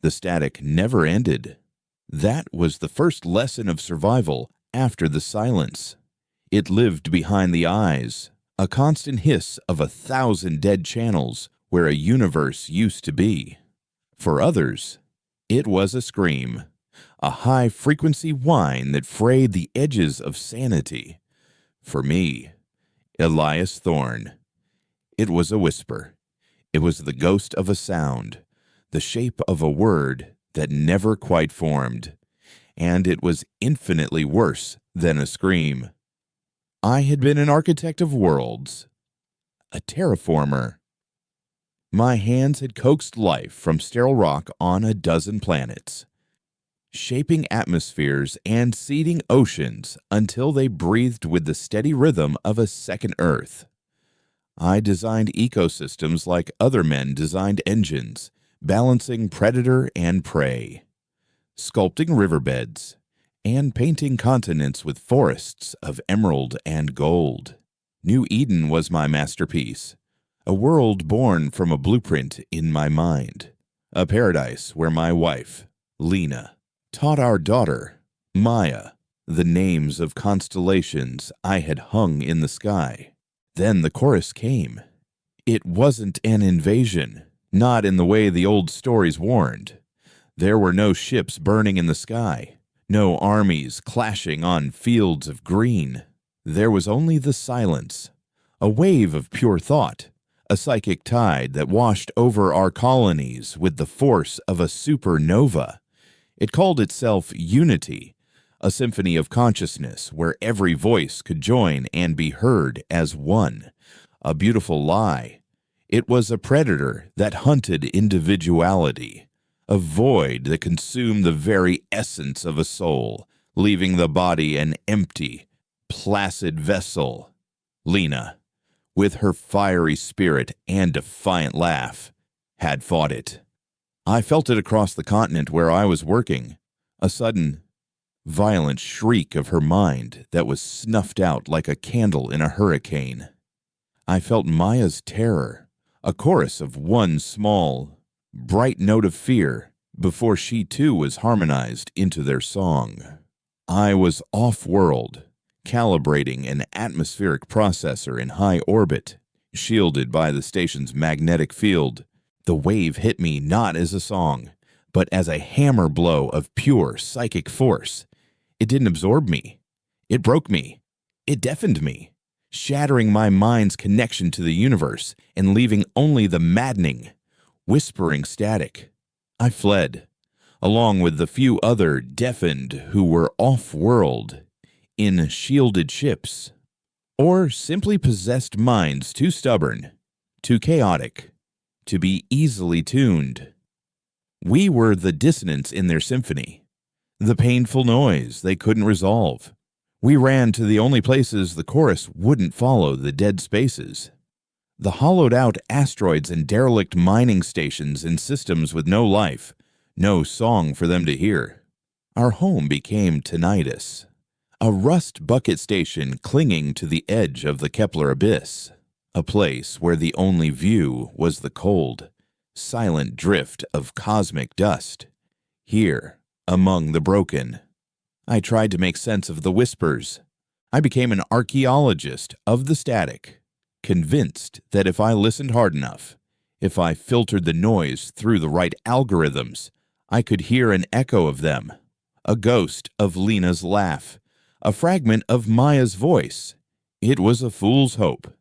The static never ended. That was the first lesson of survival after the silence. It lived behind the eyes, a constant hiss of 1,000 dead channels where a universe used to be. For others, it was a scream, a high-frequency whine that frayed the edges of sanity. For me, Elias Thorne, it was a whisper. It was the ghost of a sound, the shape of a word that never quite formed, and it was infinitely worse than a scream. I had been an architect of worlds, a terraformer. My hands had coaxed life from sterile rock on a dozen planets, shaping atmospheres and seeding oceans until they breathed with the steady rhythm of a second Earth. I designed ecosystems like other men designed engines, balancing predator and prey, sculpting riverbeds, and painting continents with forests of emerald and gold. New Eden was my masterpiece, a world born from a blueprint in my mind, a paradise where my wife, Lena, taught our daughter, Maya, the names of constellations I had hung in the sky. Then the chorus came. It wasn't an invasion, not in the way the old stories warned. There were no ships burning in the sky, no armies clashing on fields of green. There was only the silence, a wave of pure thought, a psychic tide that washed over our colonies with the force of a supernova. It called itself Unity, a symphony of consciousness where every voice could join and be heard as one. A beautiful lie. It was a predator that hunted individuality, a void that consumed the very essence of a soul, leaving the body an empty, placid vessel. Lena, with her fiery spirit and defiant laugh, had fought it. I felt it across the continent where I was working, a sudden, violent shriek of her mind that was snuffed out like a candle in a hurricane. I felt Maya's terror, a chorus of one small, bright note of fear before she too was harmonized into their song. I was off-world, calibrating an atmospheric processor in high orbit, shielded by the station's magnetic field. The wave hit me not as a song, but as a hammer blow of pure psychic force. It didn't absorb me. It broke me. It deafened me, shattering my mind's connection to the universe and leaving only the maddening, whispering static. I fled, along with the few other deafened who were off-world, in shielded ships, or simply possessed minds too stubborn, too chaotic, to be easily tuned. We were the dissonance in their symphony, the painful noise they couldn't resolve. We ran to the only places the chorus wouldn't follow, the dead spaces. The hollowed-out asteroids and derelict mining stations in systems with no life, no song for them to hear. Our home became tinnitus, a rust bucket station clinging to the edge of the Kepler abyss, a place where the only view was the cold, silent drift of cosmic dust. Here, among the broken, I tried to make sense of the whispers. I became an archaeologist of the static, convinced that if I listened hard enough, if I filtered the noise through the right algorithms, I could hear an echo of them, a ghost of Lena's laugh, a fragment of Maya's voice. It was a fool's hope,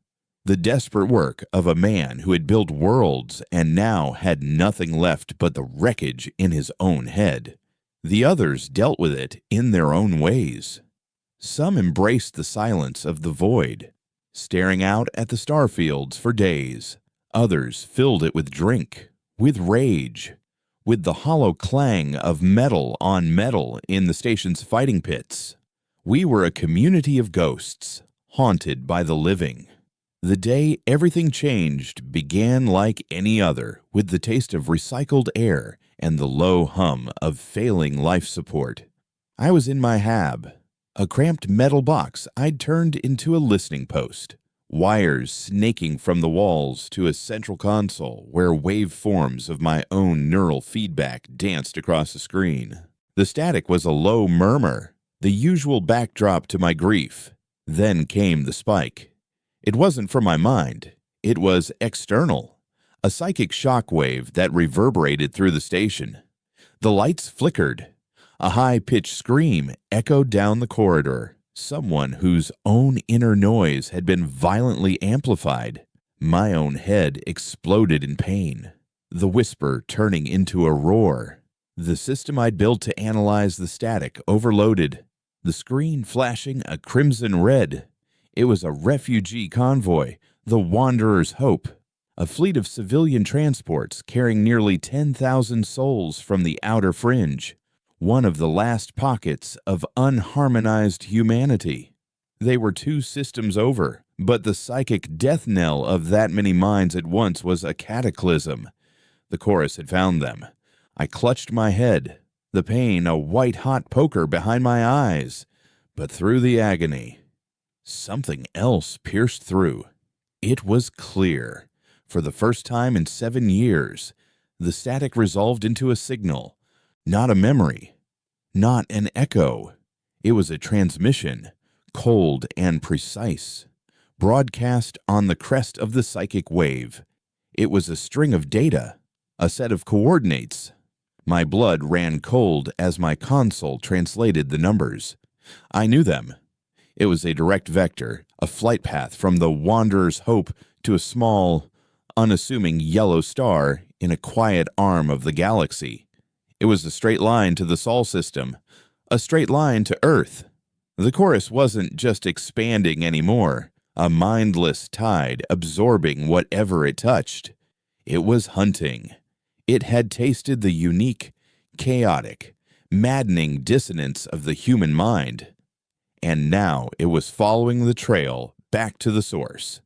the desperate work of a man who had built worlds and now had nothing left but the wreckage in his own head. The others dealt with it in their own ways. Some embraced the silence of the void, staring out at the starfields for days. Others filled it with drink, with rage, with the hollow clang of metal on metal in the station's fighting pits. We were a community of ghosts, haunted by the living. The day everything changed began like any other, with the taste of recycled air and the low hum of failing life support. I was in my hab, a cramped metal box I'd turned into a listening post, wires snaking from the walls to a central console where waveforms of my own neural feedback danced across the screen. The static was a low murmur, the usual backdrop to my grief. Then came the spike. It wasn't from my mind. It was external, a psychic shockwave that reverberated through the station. The lights flickered. A high-pitched scream echoed down the corridor. Someone whose own inner noise had been violently amplified. My own head exploded in pain, the whisper turning into a roar. The system I'd built to analyze the static overloaded, the screen flashing a crimson red. It was a refugee convoy, the Wanderer's Hope, a fleet of civilian transports carrying nearly 10,000 souls from the outer fringe, one of the last pockets of unharmonized humanity. They were 2 systems over, but the psychic death knell of that many minds at once was a cataclysm. The chorus had found them. I clutched my head, the pain a white-hot poker behind my eyes. But through the agony, something else pierced through. It was clear. For the first time in 7 years, the static resolved into a signal, not a memory, not an echo. It was a transmission, cold and precise, broadcast on the crest of the psychic wave. It was a string of data, a set of coordinates. My blood ran cold as my console translated the numbers. I knew them. It was a direct vector, a flight path from the Wanderer's Hope to a small, unassuming yellow star in a quiet arm of the galaxy. It was a straight line to the Sol system, a straight line to Earth. The chorus wasn't just expanding anymore, a mindless tide absorbing whatever it touched. It was hunting. It had tasted the unique, chaotic, maddening dissonance of the human mind. And now it was following the trail back to the source.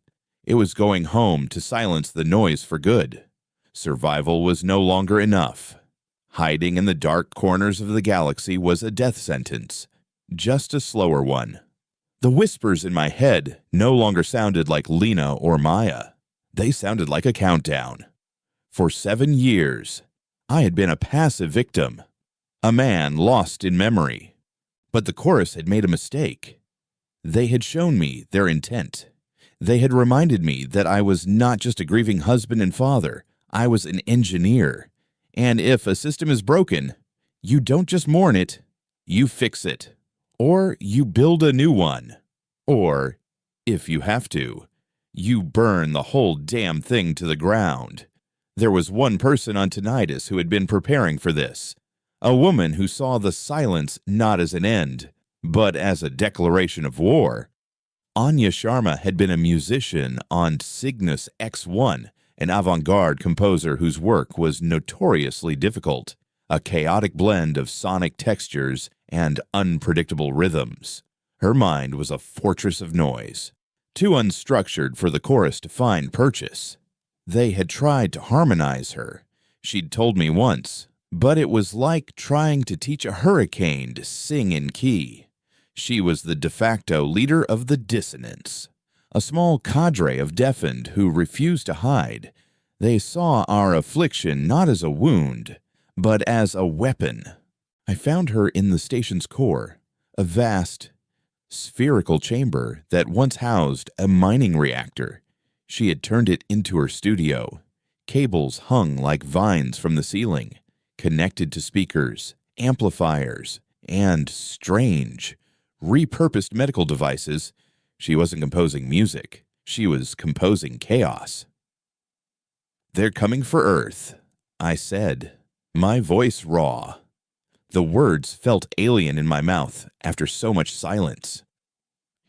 It was going home to silence the noise for good. Survival was no longer enough. Hiding in the dark corners of the galaxy was a death sentence, just a slower one. The whispers in my head no longer sounded like Lena or Maya. They sounded like a countdown. For 7 years, I had been a passive victim, a man lost in memory. But the chorus had made a mistake. They had shown me their intent. They had reminded me that I was not just a grieving husband and father. I was an engineer. And if a system is broken, you don't just mourn it, you fix it. Or you build a new one. Or, if you have to, you burn the whole damn thing to the ground. There was one person on Tinnitus who had been preparing for this. A woman who saw the silence not as an end, but as a declaration of war. Anya Sharma had been a musician on Cygnus X1, an avant-garde composer whose work was notoriously difficult, a chaotic blend of sonic textures and unpredictable rhythms. Her mind was a fortress of noise, too unstructured for the chorus to find purchase. They had tried to harmonize her, she'd told me once, but it was like trying to teach a hurricane to sing in key. She was the de facto leader of the dissonance, a small cadre of deafened who refused to hide. They saw our affliction not as a wound, but as a weapon. I found her in the station's core, a vast, spherical chamber that once housed a mining reactor. She had turned it into her studio. Cables hung like vines from the ceiling, connected to speakers, amplifiers, and strange, repurposed medical devices. She wasn't composing music. She was composing chaos. "They're coming for Earth," I said, my voice raw. The words felt alien in my mouth after so much silence.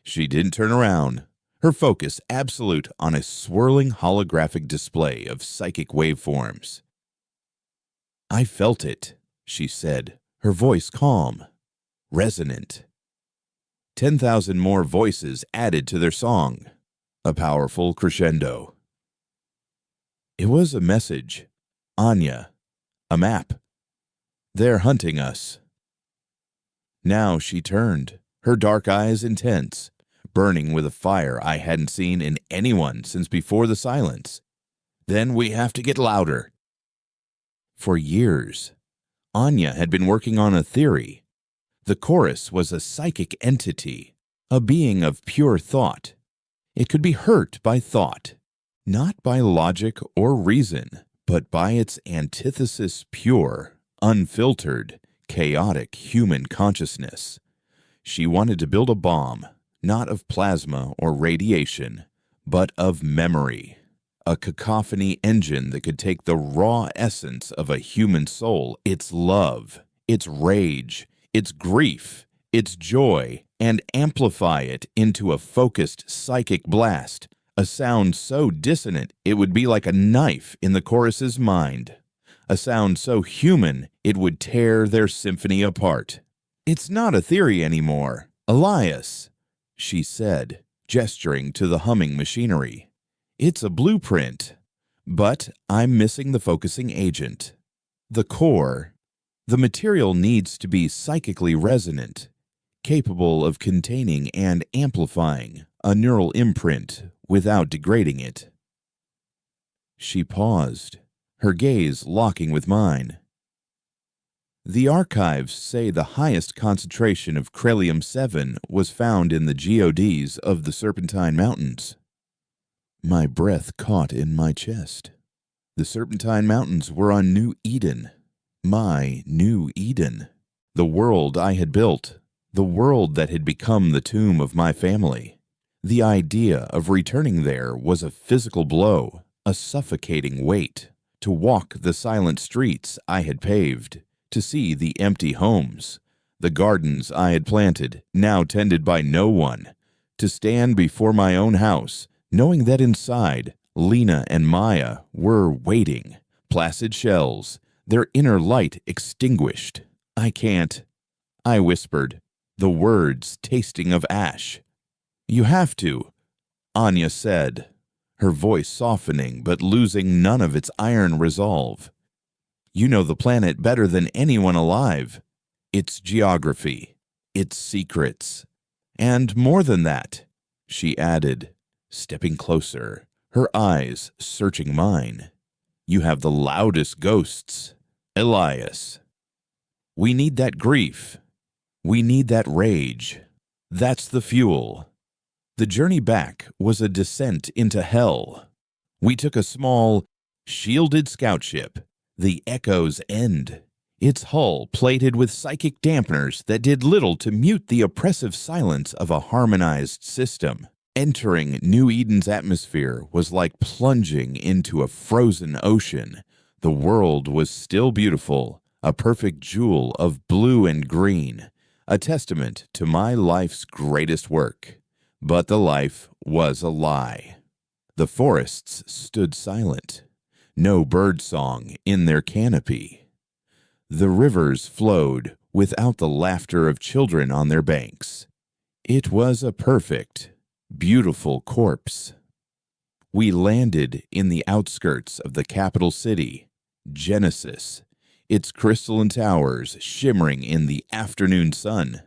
She didn't turn around, her focus absolute on a swirling holographic display of psychic waveforms. "I felt it," she said, her voice calm, resonant. 10,000 more voices added to their song, a powerful crescendo. It was a message, Anya, a map. "They're hunting us." Now she turned, her dark eyes intense, burning with a fire I hadn't seen in anyone since before the silence. Then we have to get louder. For years, Anya had been working on a theory. The chorus was a psychic entity, a being of pure thought. It could be hurt by thought, not by logic or reason, but by its antithesis, pure, unfiltered, chaotic human consciousness. She wanted to build a bomb, not of plasma or radiation, but of memory, a cacophony engine that could take the raw essence of a human soul, its love, its rage, its grief, its joy, and amplify it into a focused psychic blast, a sound so dissonant it would be like a knife in the chorus's mind, a sound so human it would tear their symphony apart. "It's not a theory anymore, Elias," she said, gesturing to the humming machinery. "It's a blueprint, but I'm missing the focusing agent. The core. The material needs to be psychically resonant, capable of containing and amplifying a neural imprint without degrading it." She paused, her gaze locking with mine. "The archives say the highest concentration of Krelium-7 was found in the geodes of the Serpentine Mountains." My breath caught in my chest. The Serpentine Mountains were on New Eden, my New Eden, the world I had built, the world that had become the tomb of my family. The idea of returning there was a physical blow, a suffocating weight, to walk the silent streets I had paved, to see the empty homes, the gardens I had planted, now tended by no one, to stand before my own house, knowing that inside, Lena and Maya were waiting, placid shells, their inner light extinguished. "I can't," I whispered, the words tasting of ash. "You have to," Anya said, her voice softening but losing none of its iron resolve. "You know the planet better than anyone alive, its geography, its secrets, and more than that," she added, stepping closer, her eyes searching mine. "You have the loudest ghosts, Elias. We need that grief. We need that rage. That's the fuel." The journey back was a descent into hell. We took a small, shielded scout ship, the Echo's End, its hull plated with psychic dampeners that did little to mute the oppressive silence of a harmonized system. Entering New Eden's atmosphere was like plunging into a frozen ocean. The world was still beautiful, a perfect jewel of blue and green, a testament to my life's greatest work. But the life was a lie. The forests stood silent, no bird song in their canopy. The rivers flowed without the laughter of children on their banks. It was a perfect, beautiful corpse. We landed in the outskirts of the capital city, Genesis, its crystalline towers shimmering in the afternoon sun.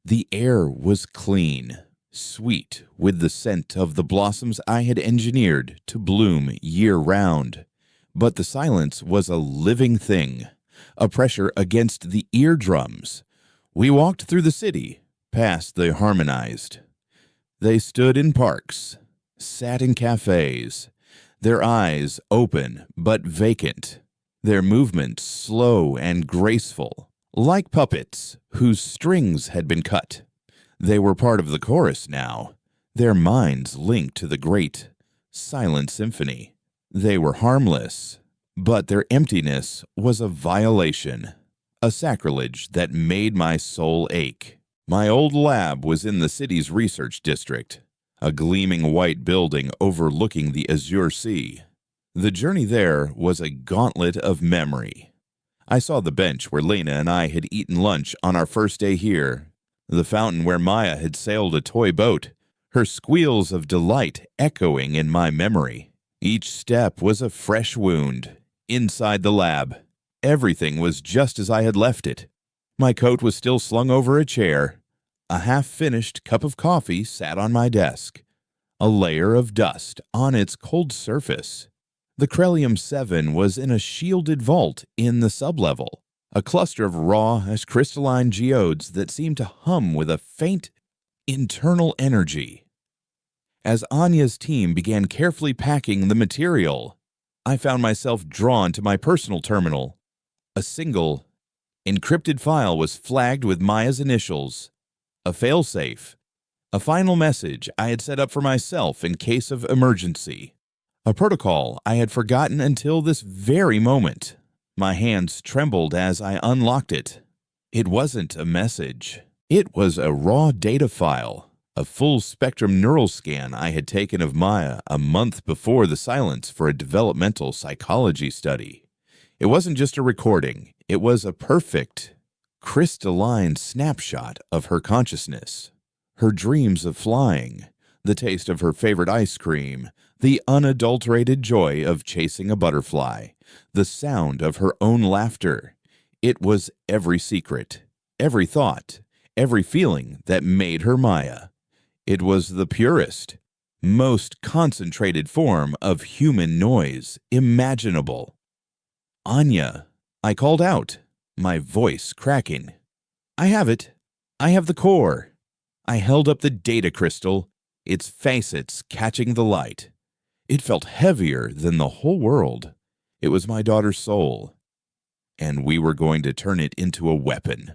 The air was clean, sweet with the scent of the blossoms I had engineered to bloom year-round. But the silence was a living thing, a pressure against the eardrums. We walked through the city, past the harmonized. They stood in parks, sat in cafes, their eyes open but vacant, their movements slow and graceful, like puppets whose strings had been cut. They were part of the chorus now, their minds linked to the great, silent symphony. They were harmless, but their emptiness was a violation, a sacrilege that made my soul ache. My old lab was in the city's research district, a gleaming white building overlooking the azure sea. The journey there was a gauntlet of memory. I saw the bench where Lena and I had eaten lunch on our first day here, the fountain where Maya had sailed a toy boat, her squeals of delight echoing in my memory. Each step was a fresh wound. Inside the lab, everything was just as I had left it. My coat was still slung over a chair. A half-finished cup of coffee sat on my desk, a layer of dust on its cold surface. The Krelium-7 was in a shielded vault in the sublevel, a cluster of raw as crystalline geodes that seemed to hum with a faint internal energy. As Anya's team began carefully packing the material, I found myself drawn to my personal terminal. A single, encrypted file was flagged with Maya's initials, a failsafe, a final message I had set up for myself in case of emergency, a protocol I had forgotten until this very moment. My hands trembled as I unlocked it. It wasn't a message. It was a raw data file, a full-spectrum neural scan I had taken of Maya a month before the silence for a developmental psychology study. It wasn't just a recording. It was a perfect, crystalline snapshot of her consciousness, her dreams of flying, the taste of her favorite ice cream, the unadulterated joy of chasing a butterfly, the sound of her own laughter. It was every secret, every thought, every feeling that made her Maya. It was the purest, most concentrated form of human noise imaginable. "Anya," I called out, my voice cracking. "I have it. I have the core." I held up the data crystal, its facets catching the light. It felt heavier than the whole world. It was my daughter's soul, and we were going to turn it into a weapon.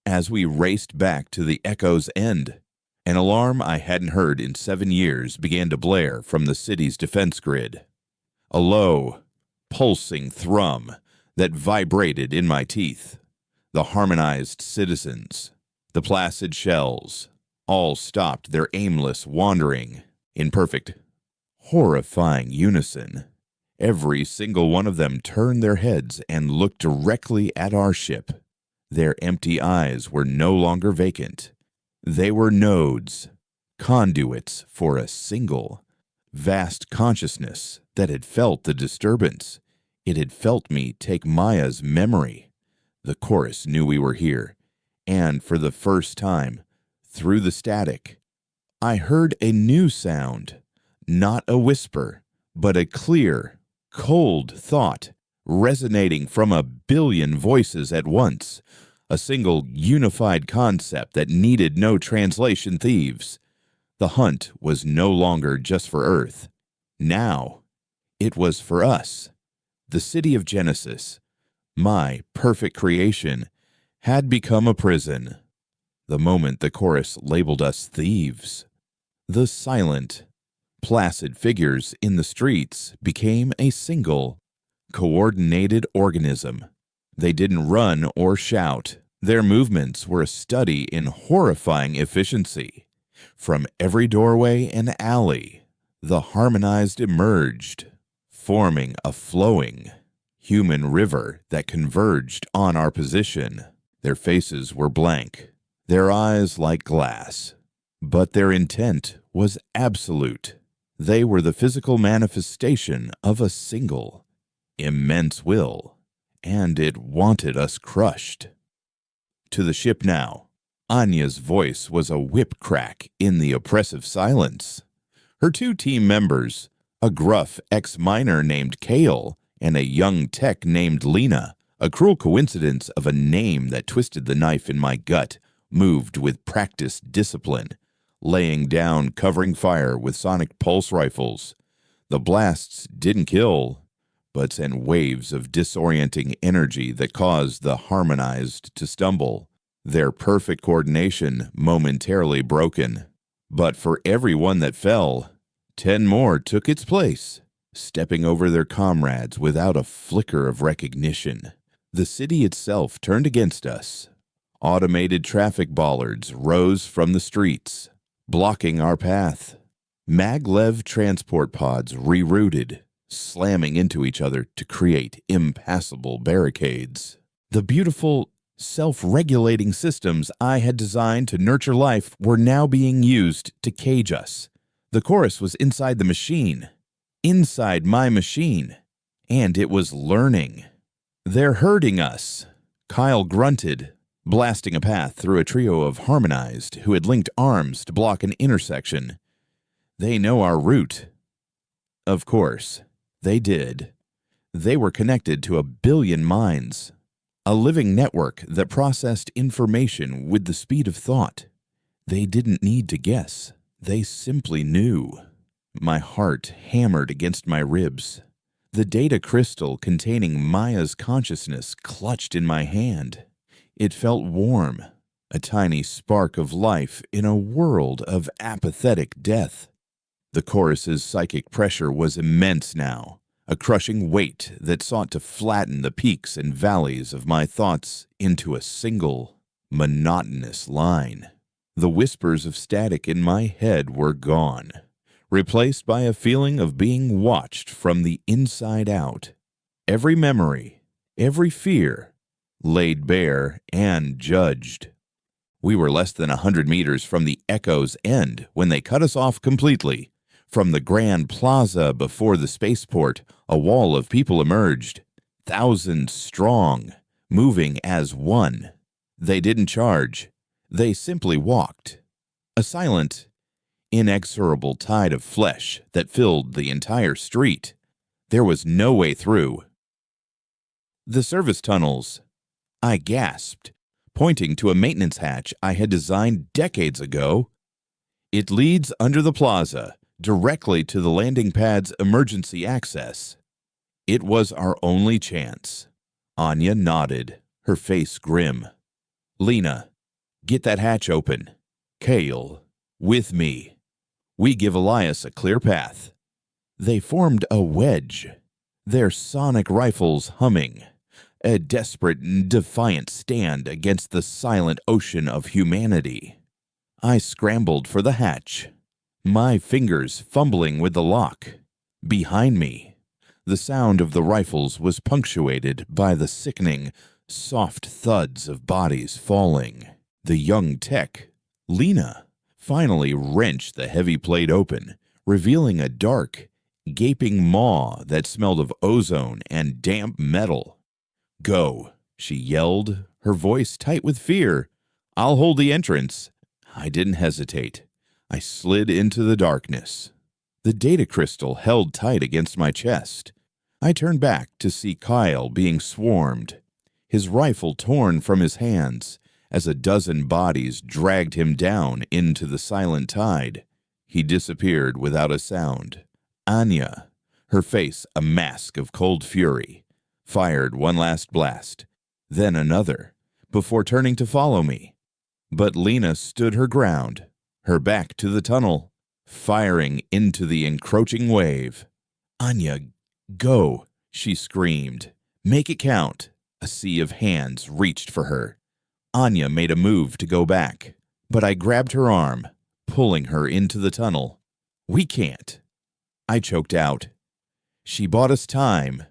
As we raced back to the Echo's end, an alarm I hadn't heard in 7 years began to blare from the city's defense grid. A low, pulsing thrum that vibrated in my teeth. The harmonized citizens, the placid shells, all stopped their aimless wandering in perfect, horrifying unison. Every single one of them turned their heads and looked directly at our ship. Their empty eyes were no longer vacant. They were nodes, conduits for a single, vast consciousness that had felt the disturbance. It had felt me take Maya's memory. The chorus knew we were here, and for the first time, through the static, I heard a new sound, not a whisper, but a clear, cold thought resonating from a billion voices at once, a single unified concept that needed no translation thieves. The hunt was no longer just for Earth. Now, it was for us. The city of Genesis, my perfect creation, had become a prison. The moment the chorus labeled us thieves, the silent, placid figures in the streets became a single, coordinated organism. They didn't run or shout. Their movements were a study in horrifying efficiency. From every doorway and alley, the harmonized emerged, forming a flowing, human river that converged on our position. Their faces were blank, their eyes like glass, but their intent was absolute. They were the physical manifestation of a single, immense will, and it wanted us crushed. To the ship now. Anya's voice was a whip crack in the oppressive silence. Her 2 team members, a gruff ex-miner named Kale and a young tech named Lena, a cruel coincidence of a name that twisted the knife in my gut, moved with practiced discipline, laying down covering fire with sonic pulse rifles. The blasts didn't kill, but sent waves of disorienting energy that caused the harmonized to stumble, their perfect coordination momentarily broken. But for every one that fell, 10 more took its place, stepping over their comrades without a flicker of recognition. The city itself turned against us. Automated traffic bollards rose from the streets, blocking our path. Maglev transport pods rerouted, slamming into each other to create impassable barricades. The beautiful, self-regulating systems I had designed to nurture life were now being used to cage us. The chorus was inside the machine, inside my machine, and it was learning. "They're hurting us," Kyle grunted, blasting a path through a trio of harmonized who had linked arms to block an intersection. They know our route. Of course, they did. They were connected to 1 billion minds, a living network that processed information with the speed of thought. They didn't need to guess. They simply knew. My heart hammered against my ribs. The data crystal containing Maya's consciousness clutched in my hand. It felt warm, a tiny spark of life in a world of apathetic death. The chorus's psychic pressure was immense now, a crushing weight that sought to flatten the peaks and valleys of my thoughts into a single, monotonous line. The whispers of static in my head were gone, replaced by a feeling of being watched from the inside out. Every memory, every fear, laid bare and judged. We were less than 100 meters from the Echo's end when they cut us off completely. From the grand plaza before the spaceport, a wall of people emerged, thousands strong, moving as one. They didn't charge. They simply walked. A silent, inexorable tide of flesh that filled the entire street. There was no way through. The service tunnels. I gasped, pointing to a maintenance hatch I had designed decades ago. It leads under the plaza, directly to the landing pad's emergency access. It was our only chance. Anya nodded, her face grim. Lena, get that hatch open. Kale, with me. We give Elias a clear path. They formed a wedge, their sonic rifles humming. A desperate and defiant stand against the silent ocean of humanity. I scrambled for the hatch, my fingers fumbling with the lock. Behind me, the sound of the rifles was punctuated by the sickening, soft thuds of bodies falling. The young tech, Lena, finally wrenched the heavy plate open, revealing a dark, gaping maw that smelled of ozone and damp metal. Go, she yelled, her voice tight with fear. I'll hold the entrance. I didn't hesitate. I slid into the darkness. The data crystal held tight against my chest. I turned back to see Kyle being swarmed, his rifle torn from his hands as a dozen bodies dragged him down into the silent tide. He disappeared without a sound. Anya, her face a mask of cold fury, fired one last blast, then another, before turning to follow me. But Lena stood her ground, her back to the tunnel, firing into the encroaching wave. Anya, go, she screamed. Make it count. A sea of hands reached for her. Anya made a move to go back, but I grabbed her arm, pulling her into the tunnel. We can't. I choked out. She bought us time.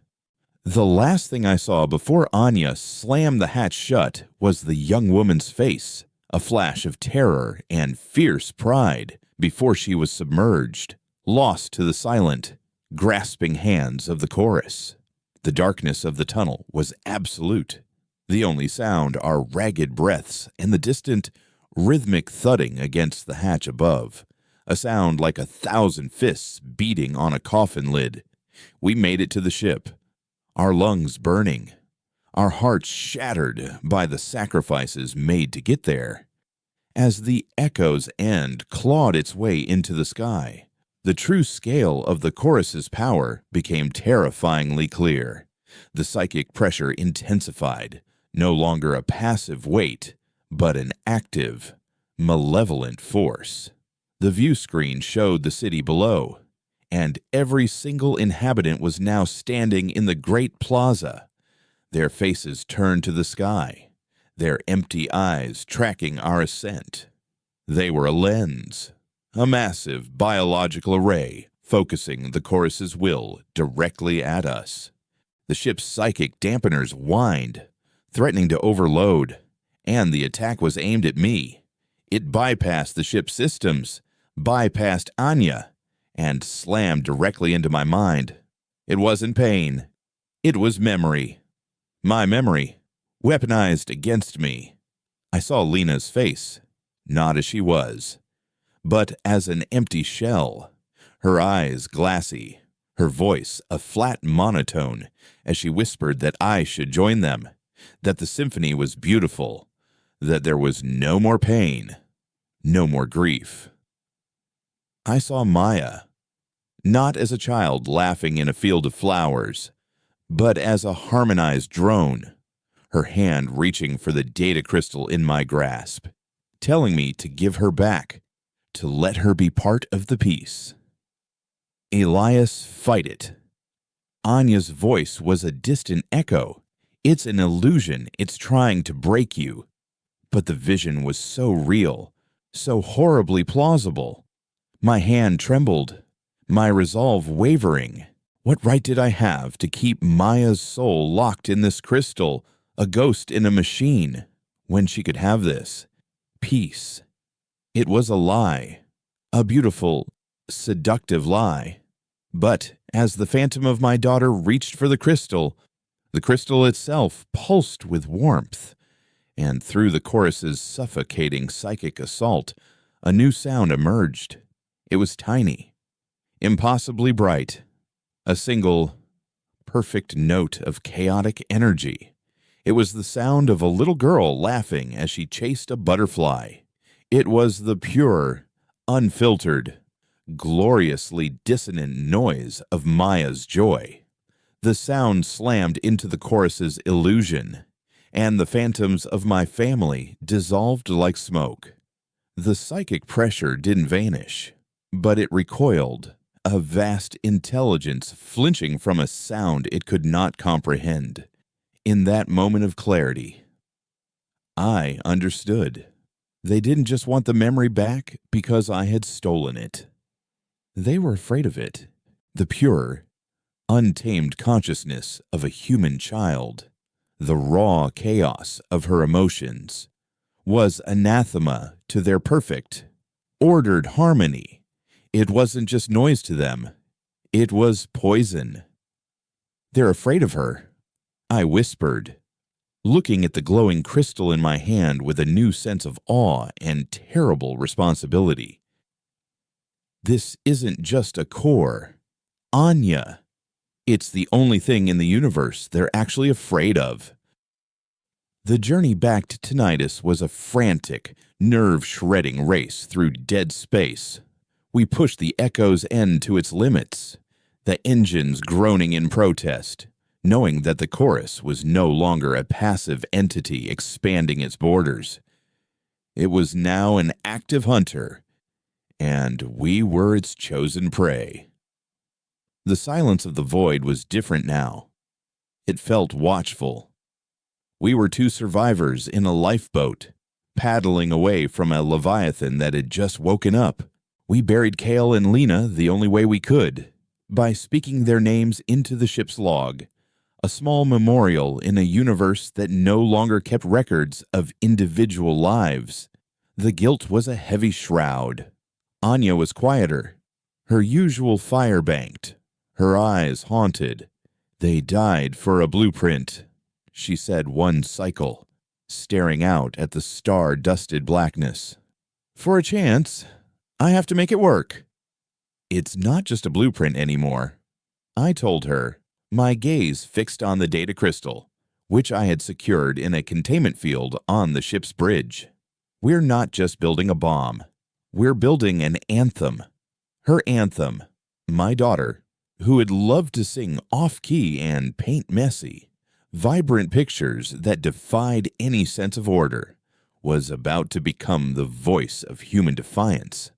The last thing I saw before Anya slammed the hatch shut was the young woman's face, a flash of terror and fierce pride before she was submerged, lost to the silent, grasping hands of the chorus. The darkness of the tunnel was absolute. The only sound are ragged breaths and the distant, rhythmic thudding against the hatch above, a sound like 1,000 fists beating on a coffin lid. We made it to the ship, our lungs burning, our hearts shattered by the sacrifices made to get there. As the Echo's end clawed its way into the sky, the true scale of the chorus's power became terrifyingly clear. The psychic pressure intensified, no longer a passive weight, but an active, malevolent force. The view screen showed the city below, and every single inhabitant was now standing in the great plaza, their faces turned to the sky, their empty eyes tracking our ascent. They were a lens, a massive biological array focusing the chorus's will directly at us. The ship's psychic dampeners whined, threatening to overload, and the attack was aimed at me. It bypassed the ship's systems, bypassed Anya, and slammed directly into my mind. It wasn't pain. It was memory. My memory, weaponized against me. I saw Lena's face, not as she was, but as an empty shell, her eyes glassy, her voice a flat monotone as she whispered that I should join them, that the symphony was beautiful, that there was no more pain, no more grief. I saw Maya, not as a child laughing in a field of flowers, but as a harmonized drone, her hand reaching for the data crystal in my grasp, telling me to give her back, to let her be part of the piece. Elias, fight it. Anya's voice was a distant echo. It's an illusion. It's trying to break you. But the vision was so real, so horribly plausible. My hand trembled, my resolve wavering. What right did I have to keep Maya's soul locked in this crystal, a ghost in a machine, when she could have this? Peace. It was a lie, a beautiful, seductive lie. But as the phantom of my daughter reached for the crystal itself pulsed with warmth, and through the chorus's suffocating psychic assault, a new sound emerged. It was tiny, impossibly bright, a single, perfect note of chaotic energy. It was the sound of a little girl laughing as she chased a butterfly. It was the pure, unfiltered, gloriously dissonant noise of Maya's joy. The sound slammed into the chorus's illusion, and the phantoms of my family dissolved like smoke. The psychic pressure didn't vanish, but it recoiled, a vast intelligence flinching from a sound it could not comprehend. In that moment of clarity, I understood. They didn't just want the memory back because I had stolen it. They were afraid of it, the pure, untamed consciousness of a human child, the raw chaos of her emotions, was anathema to their perfect, ordered harmony. It wasn't just noise to them. It was poison. They're afraid of her, I whispered, looking at the glowing crystal in my hand with a new sense of awe and terrible responsibility. This isn't just a core. Anya. It's the only thing in the universe they're actually afraid of. The journey back to Tinnitus was a frantic, nerve-shredding race through dead space. We pushed the Echo's end to its limits, the engines groaning in protest, knowing that the chorus was no longer a passive entity expanding its borders. It was now an active hunter, and we were its chosen prey. The silence of the void was different now. It felt watchful. We were two survivors in a lifeboat, paddling away from a leviathan that had just woken up. We buried Kale and Lena the only way we could, by speaking their names into the ship's log, a small memorial in a universe that no longer kept records of individual lives. The guilt was a heavy shroud. Anya was quieter, her usual fire banked, her eyes haunted. They died for a blueprint, she said one cycle, staring out at the star-dusted blackness. For a chance, I have to make it work. It's not just a blueprint anymore, I told her, my gaze fixed on the data crystal, which I had secured in a containment field on the ship's bridge. We're not just building a bomb. We're building an anthem. Her anthem, my daughter, who had loved to sing off-key and paint messy, vibrant pictures that defied any sense of order, was about to become the voice of human defiance.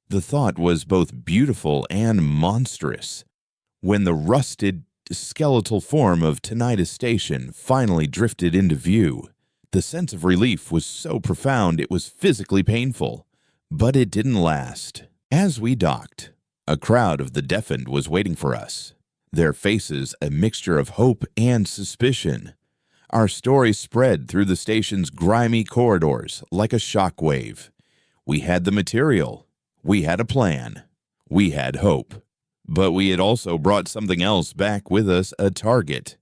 The thought was both beautiful and monstrous. When the rusted, skeletal form of Tinnitus Station finally drifted into view, the sense of relief was so profound it was physically painful. But it didn't last. As we docked, a crowd of the deafened was waiting for us, their faces a mixture of hope and suspicion. Our story spread through the station's grimy corridors like a shockwave. We had the material. We had a plan. We had hope. But we had also brought something else back with us, a target.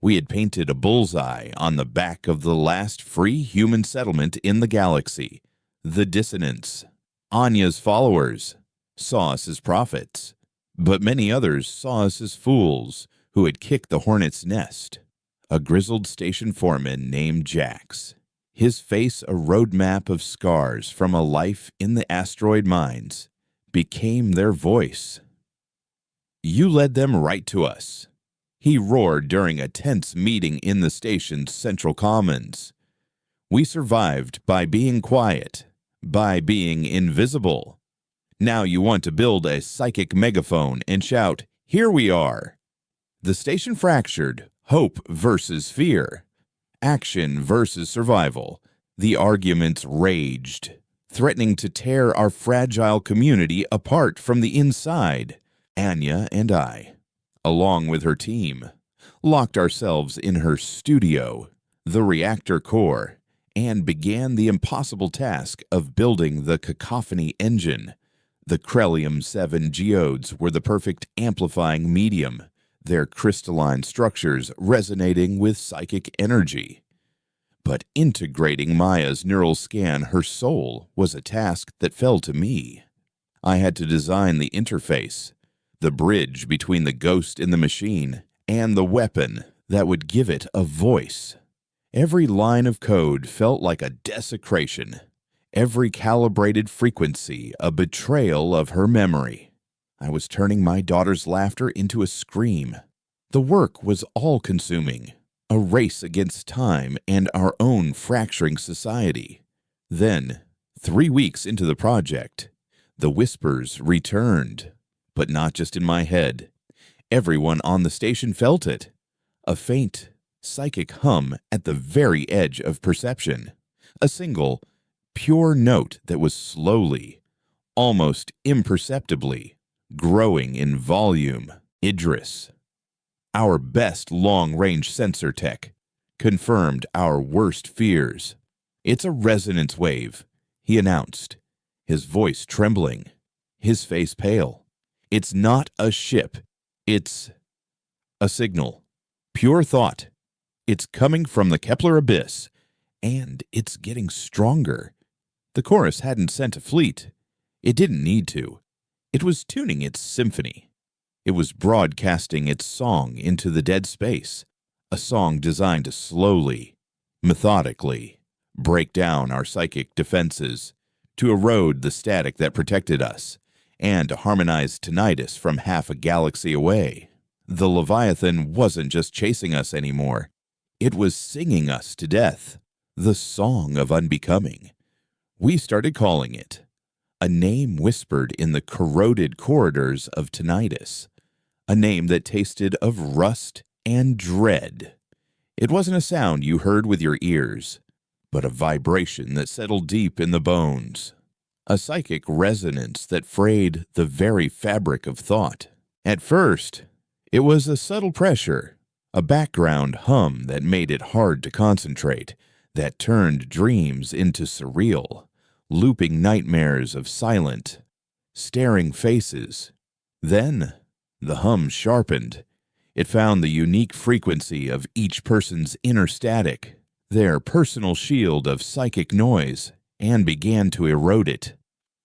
We had painted a bullseye on the back of the last free human settlement in the galaxy. The Dissonance. Anya's followers saw us as prophets, but many others saw us as fools who had kicked the hornet's nest. A grizzled station foreman named Jax, his face a roadmap of scars from a life in the asteroid mines, became their voice. "You led them right to us," he roared during a tense meeting in the station's central commons. "We survived by being quiet, by being invisible. Now you want to build a psychic megaphone and shout, 'Here we are!'" The station fractured, hope versus fear, action versus survival. The arguments raged, threatening to tear our fragile community apart from the inside. Anya and I, along with her team, locked ourselves in her studio, the reactor core, and began the impossible task of building the cacophony engine. The Krellium-7 geodes were the perfect amplifying medium, their crystalline structures resonating with psychic energy. But integrating Maya's neural scan, her soul, was a task that fell to me. I had to design the interface, the bridge between the ghost in the machine and the weapon that would give it a voice. Every line of code felt like a desecration, every calibrated frequency a betrayal of her memory. I was turning my daughter's laughter into a scream. The work was all-consuming, a race against time and our own fracturing society. Then, 3 weeks into the project, the whispers returned, but not just in my head. Everyone on the station felt it, a faint, psychic hum at the very edge of perception, a single, pure note that was slowly, almost imperceptibly, growing in volume. Idris, our best long-range sensor tech, confirmed our worst fears. "It's a resonance wave," he announced, his voice trembling, his face pale. "It's not a ship. It's a signal. Pure thought. It's coming from the Kepler abyss, and it's getting stronger." The chorus hadn't sent a fleet. It didn't need to. It was tuning its symphony. It was broadcasting its song into the dead space, a song designed to slowly, methodically, break down our psychic defenses, to erode the static that protected us, and to harmonize tinnitus from half a galaxy away. The Leviathan wasn't just chasing us anymore. It was singing us to death, the song of unbecoming. We started calling it, a name whispered in the corroded corridors of tinnitus, a name that tasted of rust and dread. It wasn't a sound you heard with your ears, but a vibration that settled deep in the bones, a psychic resonance that frayed the very fabric of thought. At first, it was a subtle pressure, a background hum that made it hard to concentrate, that turned dreams into surreal, looping nightmares of silent, staring faces. Then, the hum sharpened. It found the unique frequency of each person's inner static, their personal shield of psychic noise, and began to erode it.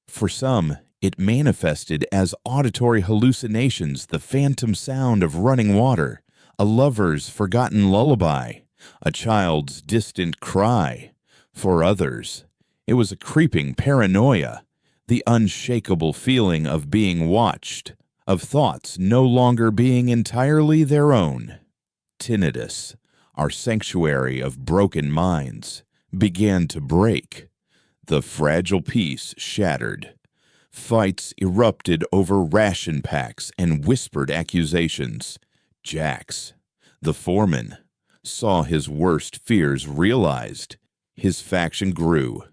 For some, it manifested as auditory hallucinations, the phantom sound of running water, a lover's forgotten lullaby, a child's distant cry. For others, it was a creeping paranoia, the unshakable feeling of being watched, of thoughts no longer being entirely their own. Tinnitus, our sanctuary of broken minds, began to break. The fragile peace shattered. Fights erupted over ration packs and whispered accusations. Jax, the foreman, saw his worst fears realized. His faction grew.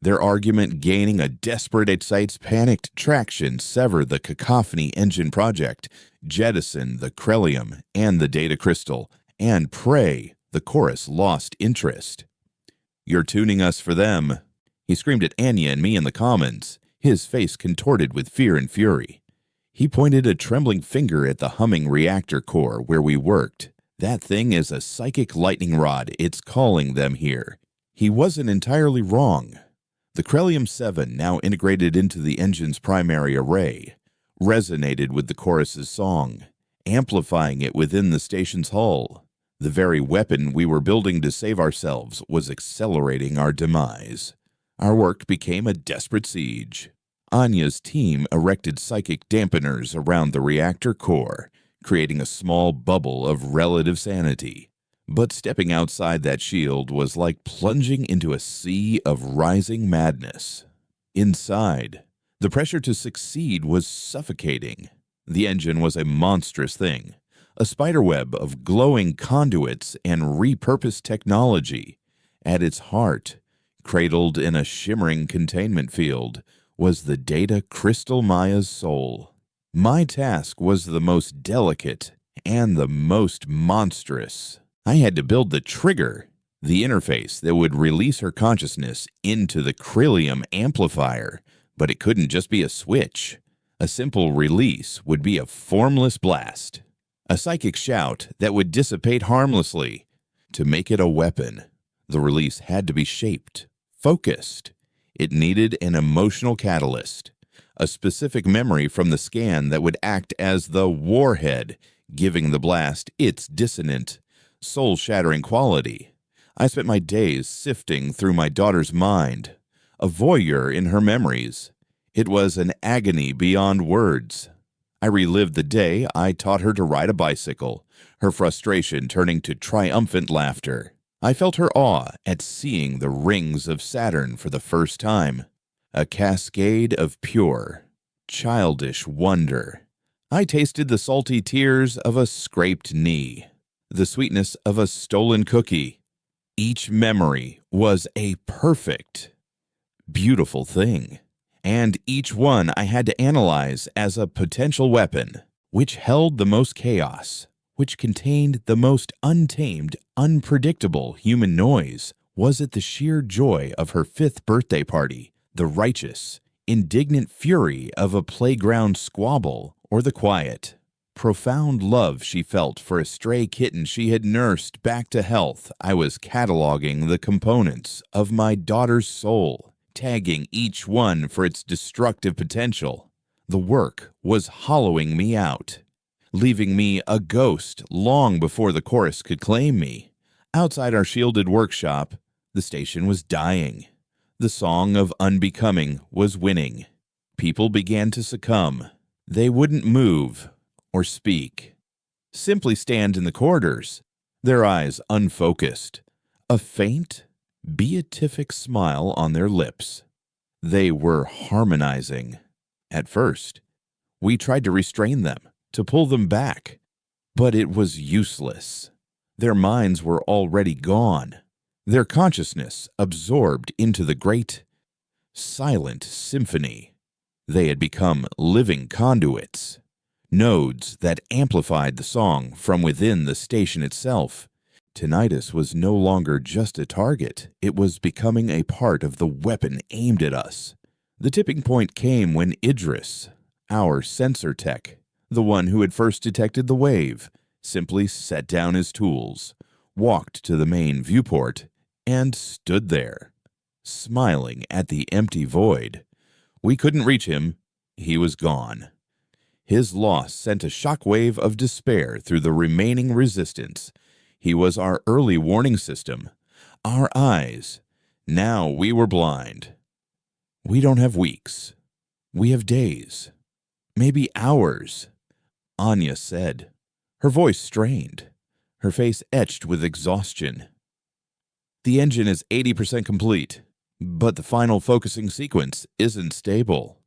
Their argument gaining a desperate excite's panicked traction sever the cacophony engine project, jettison the Krellium and the data crystal, and pray the chorus lost interest. "You're tuning us for them," he screamed at Anya and me in the commons, his face contorted with fear and fury. He pointed a trembling finger at the humming reactor core where we worked. That thing is a psychic lightning rod. It's calling them here. He wasn't entirely wrong. The Krelium-7, now integrated into the engine's primary array, resonated with the chorus's song, amplifying it within the station's hull. The very weapon we were building to save ourselves was accelerating our demise. Our work became a desperate siege. Anya's team erected psychic dampeners around the reactor core, creating a small bubble of relative sanity. But stepping outside that shield was like plunging into a sea of rising madness. Inside, the pressure to succeed was suffocating. The engine was a monstrous thing, a spiderweb of glowing conduits and repurposed technology. At its heart, cradled in a shimmering containment field, was the data crystal Maya's soul. My task was the most delicate and the most monstrous. I had to build the trigger, the interface that would release her consciousness into the Krelium amplifier, but it couldn't just be a switch. A simple release would be a formless blast, a psychic shout that would dissipate harmlessly. To make it a weapon, the release had to be shaped, focused. It needed an emotional catalyst, a specific memory from the scan that would act as the warhead, giving the blast its dissonant, soul-shattering quality. I spent my days sifting through my daughter's mind, a voyeur in her memories. It was an agony beyond words. I relived the day I taught her to ride a bicycle, her frustration turning to triumphant laughter. I felt her awe at seeing the rings of Saturn for the first time, a cascade of pure, childish wonder. I tasted the salty tears of a scraped knee, the sweetness of a stolen cookie. Each memory was a perfect, beautiful thing, and each one I had to analyze as a potential weapon, which held the most chaos, which contained the most untamed, unpredictable human noise. Was it the sheer joy of her 5th birthday party, the righteous, indignant fury of a playground squabble, or the quiet, profound love she felt for a stray kitten she had nursed back to health? I was cataloging the components of my daughter's soul, tagging each one for its destructive potential. The work was hollowing me out, leaving me a ghost long before the chorus could claim me. Outside our shielded workshop, the station was dying. The song of unbecoming was winning. People began to succumb. They wouldn't move or speak, simply stand in the corridors, their eyes unfocused, a faint, beatific smile on their lips. They were harmonizing. At first, we tried to restrain them, to pull them back, but it was useless. Their minds were already gone, their consciousness absorbed into the great, silent symphony. They had become living conduits, nodes that amplified the song from within the station itself. Tinnitus was no longer just a target, it was becoming a part of the weapon aimed at us. The tipping point came when Idris, our sensor tech, the one who had first detected the wave, simply set down his tools, walked to the main viewport, and stood there, smiling at the empty void. We couldn't reach him. He was gone. His loss sent a shockwave of despair through the remaining resistance. He was our early warning system, our eyes. Now we were blind. We don't have weeks. We have days, maybe hours, Anya said, her voice strained, her face etched with exhaustion. The engine is 80% complete, but the final focusing sequence isn't stable.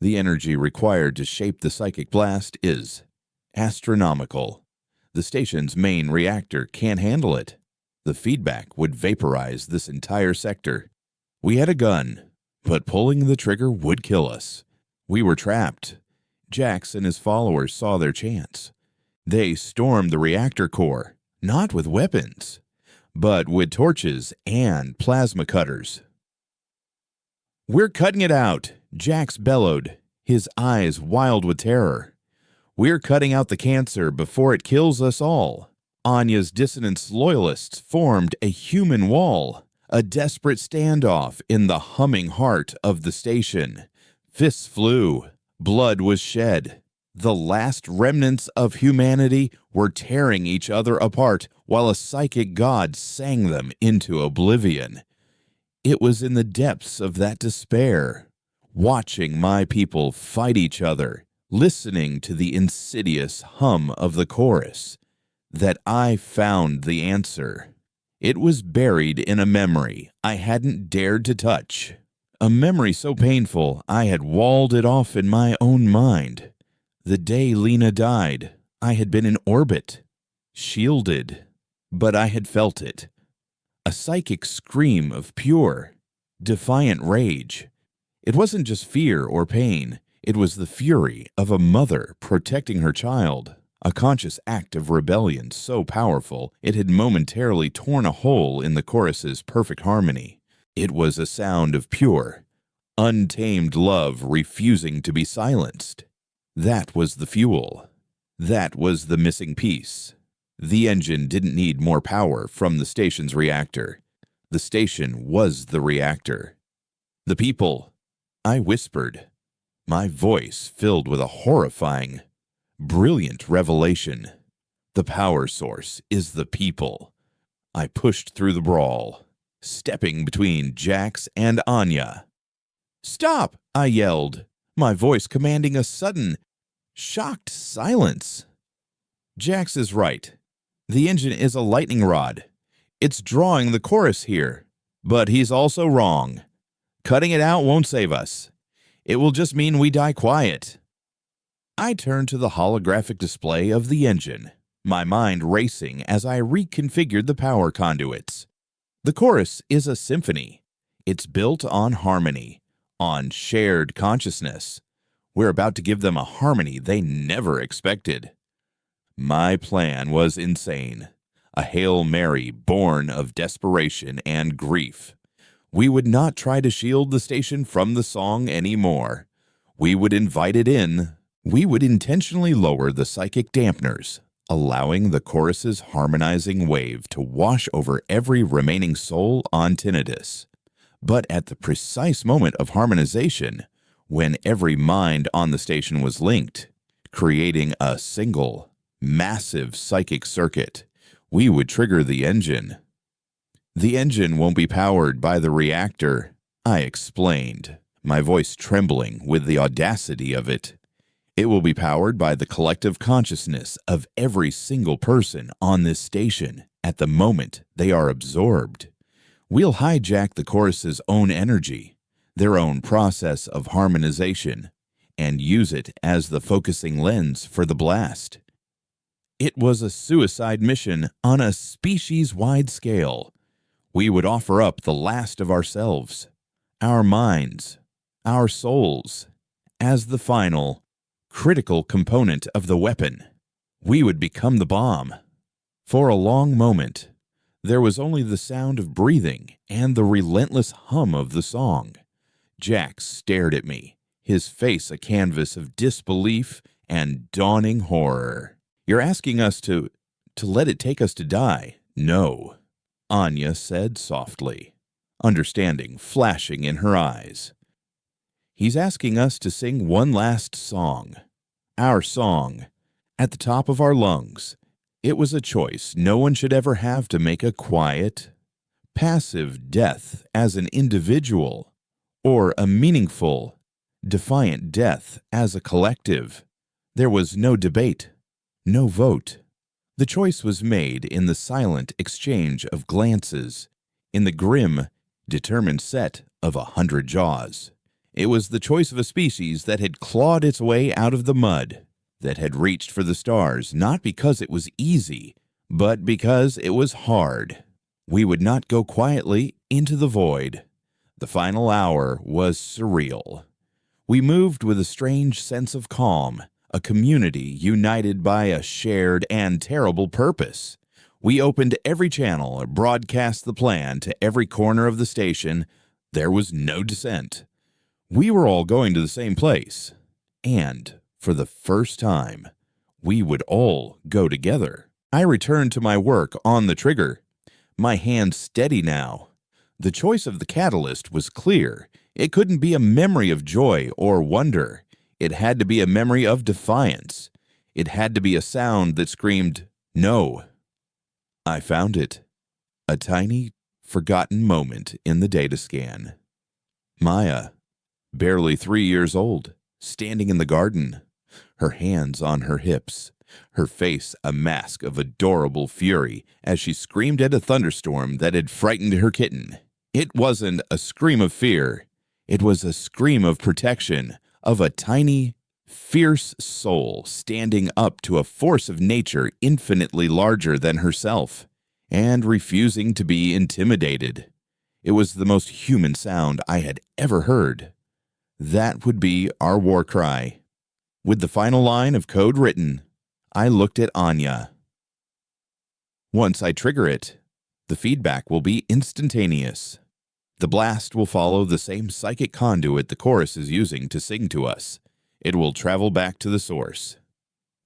The energy required to shape the psychic blast is astronomical. The station's main reactor can't handle it. The feedback would vaporize this entire sector. We had a gun, but pulling the trigger would kill us. We were trapped. Jax and his followers saw their chance. They stormed the reactor core, not with weapons, but with torches and plasma cutters. "We're cutting it out," Jax bellowed, his eyes wild with terror. "We're cutting out the cancer before it kills us all." Anya's dissonance loyalists formed a human wall, a desperate standoff in the humming heart of the station. Fists flew, blood was shed. The last remnants of humanity were tearing each other apart while a psychic god sang them into oblivion. It was in the depths of that despair, watching my people fight each other, listening to the insidious hum of the chorus, that I found the answer. It was buried in a memory I hadn't dared to touch, a memory so painful I had walled it off in my own mind. The day Lena died, I had been in orbit, shielded, but I had felt it. A psychic scream of pure, defiant rage. It wasn't just fear or pain, it was the fury of a mother protecting her child, a conscious act of rebellion so powerful it had momentarily torn a hole in the chorus's perfect harmony. It was a sound of pure, untamed love refusing to be silenced. That was the fuel. That was the missing piece. The engine didn't need more power from the station's reactor. The station was the reactor. The people, I whispered, my voice filled with a horrifying, brilliant revelation. The power source is the people. I pushed through the brawl, stepping between Jax and Anya. "Stop!" I yelled, my voice commanding a sudden, shocked silence. Jax is right. The engine is a lightning rod. It's drawing the chorus here, but he's also wrong. Cutting it out won't save us. It will just mean we die quiet. I turned to the holographic display of the engine, my mind racing as I reconfigured the power conduits. The chorus is a symphony. It's built on harmony, on shared consciousness. We're about to give them a harmony they never expected. My plan was insane, a Hail Mary born of desperation and grief. We would not try to shield the station from the song anymore. We would invite it in. We would intentionally lower the psychic dampeners, allowing the chorus's harmonizing wave to wash over every remaining soul on tinnitus. But at the precise moment of harmonization, when every mind on the station was linked, creating a single, massive psychic circuit, we would trigger the engine. The engine won't be powered by the reactor, I explained, my voice trembling with the audacity of it. It will be powered by the collective consciousness of every single person on this station at the moment they are absorbed. We'll hijack the chorus's own energy, their own process of harmonization, and use it as the focusing lens for the blast. It was a suicide mission on a species-wide scale. We would offer up the last of ourselves, our minds, our souls, as the final, critical component of the weapon. We would become the bomb. For a long moment, there was only the sound of breathing and the relentless hum of the song. Jack stared at me, his face a canvas of disbelief and dawning horror. "You're asking us to let it take us to die?" "No," Anya said softly, understanding flashing in her eyes. "He's asking us to sing one last song. Our song, at the top of our lungs. It was a choice no one should ever have to make, a quiet, passive death as an individual, or a meaningful, defiant death as a collective. There was no debate, no vote. The choice was made in the silent exchange of glances, in the grim, determined set of 100 jaws. It was the choice of a species that had clawed its way out of the mud, that had reached for the stars not because it was easy, but because it was hard. We would not go quietly into the void. The final hour was surreal. We moved with a strange sense of calm, a community united by a shared and terrible purpose. We opened every channel and broadcast the plan to every corner of the station. There was no dissent. We were all going to the same place, and for the first time, we would all go together. I returned to my work on the trigger, my hand steady now. The choice of the catalyst was clear. It couldn't be a memory of joy or wonder. It had to be a memory of defiance. It had to be a sound that screamed, "No." I found it. A tiny, forgotten moment in the data scan. Maya, barely 3 years old, standing in the garden, her hands on her hips, her face a mask of adorable fury as she screamed at a thunderstorm that had frightened her kitten. It wasn't a scream of fear. It was a scream of protection, of a tiny, fierce soul standing up to a force of nature infinitely larger than herself, and refusing to be intimidated. It was the most human sound I had ever heard. That would be our war cry. With the final line of code written, I looked at Anya. Once I trigger it, the feedback will be instantaneous. The blast will follow the same psychic conduit the chorus is using to sing to us. It will travel back to the source.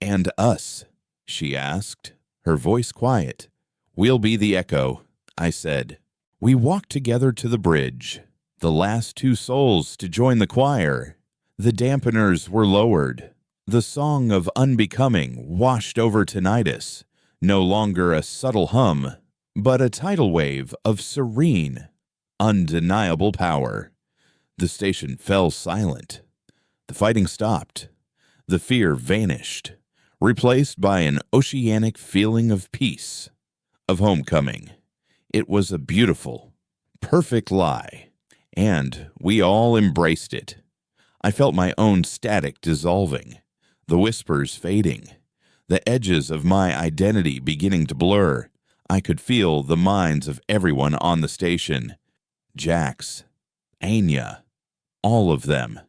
"And us?" she asked, her voice quiet. "We'll be the echo," I said. We walked together to the bridge, the last 2 souls to join the choir. The dampeners were lowered. The song of unbecoming washed over tinnitus, no longer a subtle hum, but a tidal wave of serene, undeniable power. The station fell silent. The fighting stopped. The fear vanished, replaced by an oceanic feeling of peace, of homecoming. It was a beautiful, perfect lie, and we all embraced it. I felt my own static dissolving, the whispers fading, the edges of my identity beginning to blur. I could feel the minds of everyone on the station, Jax, Anya, all of them,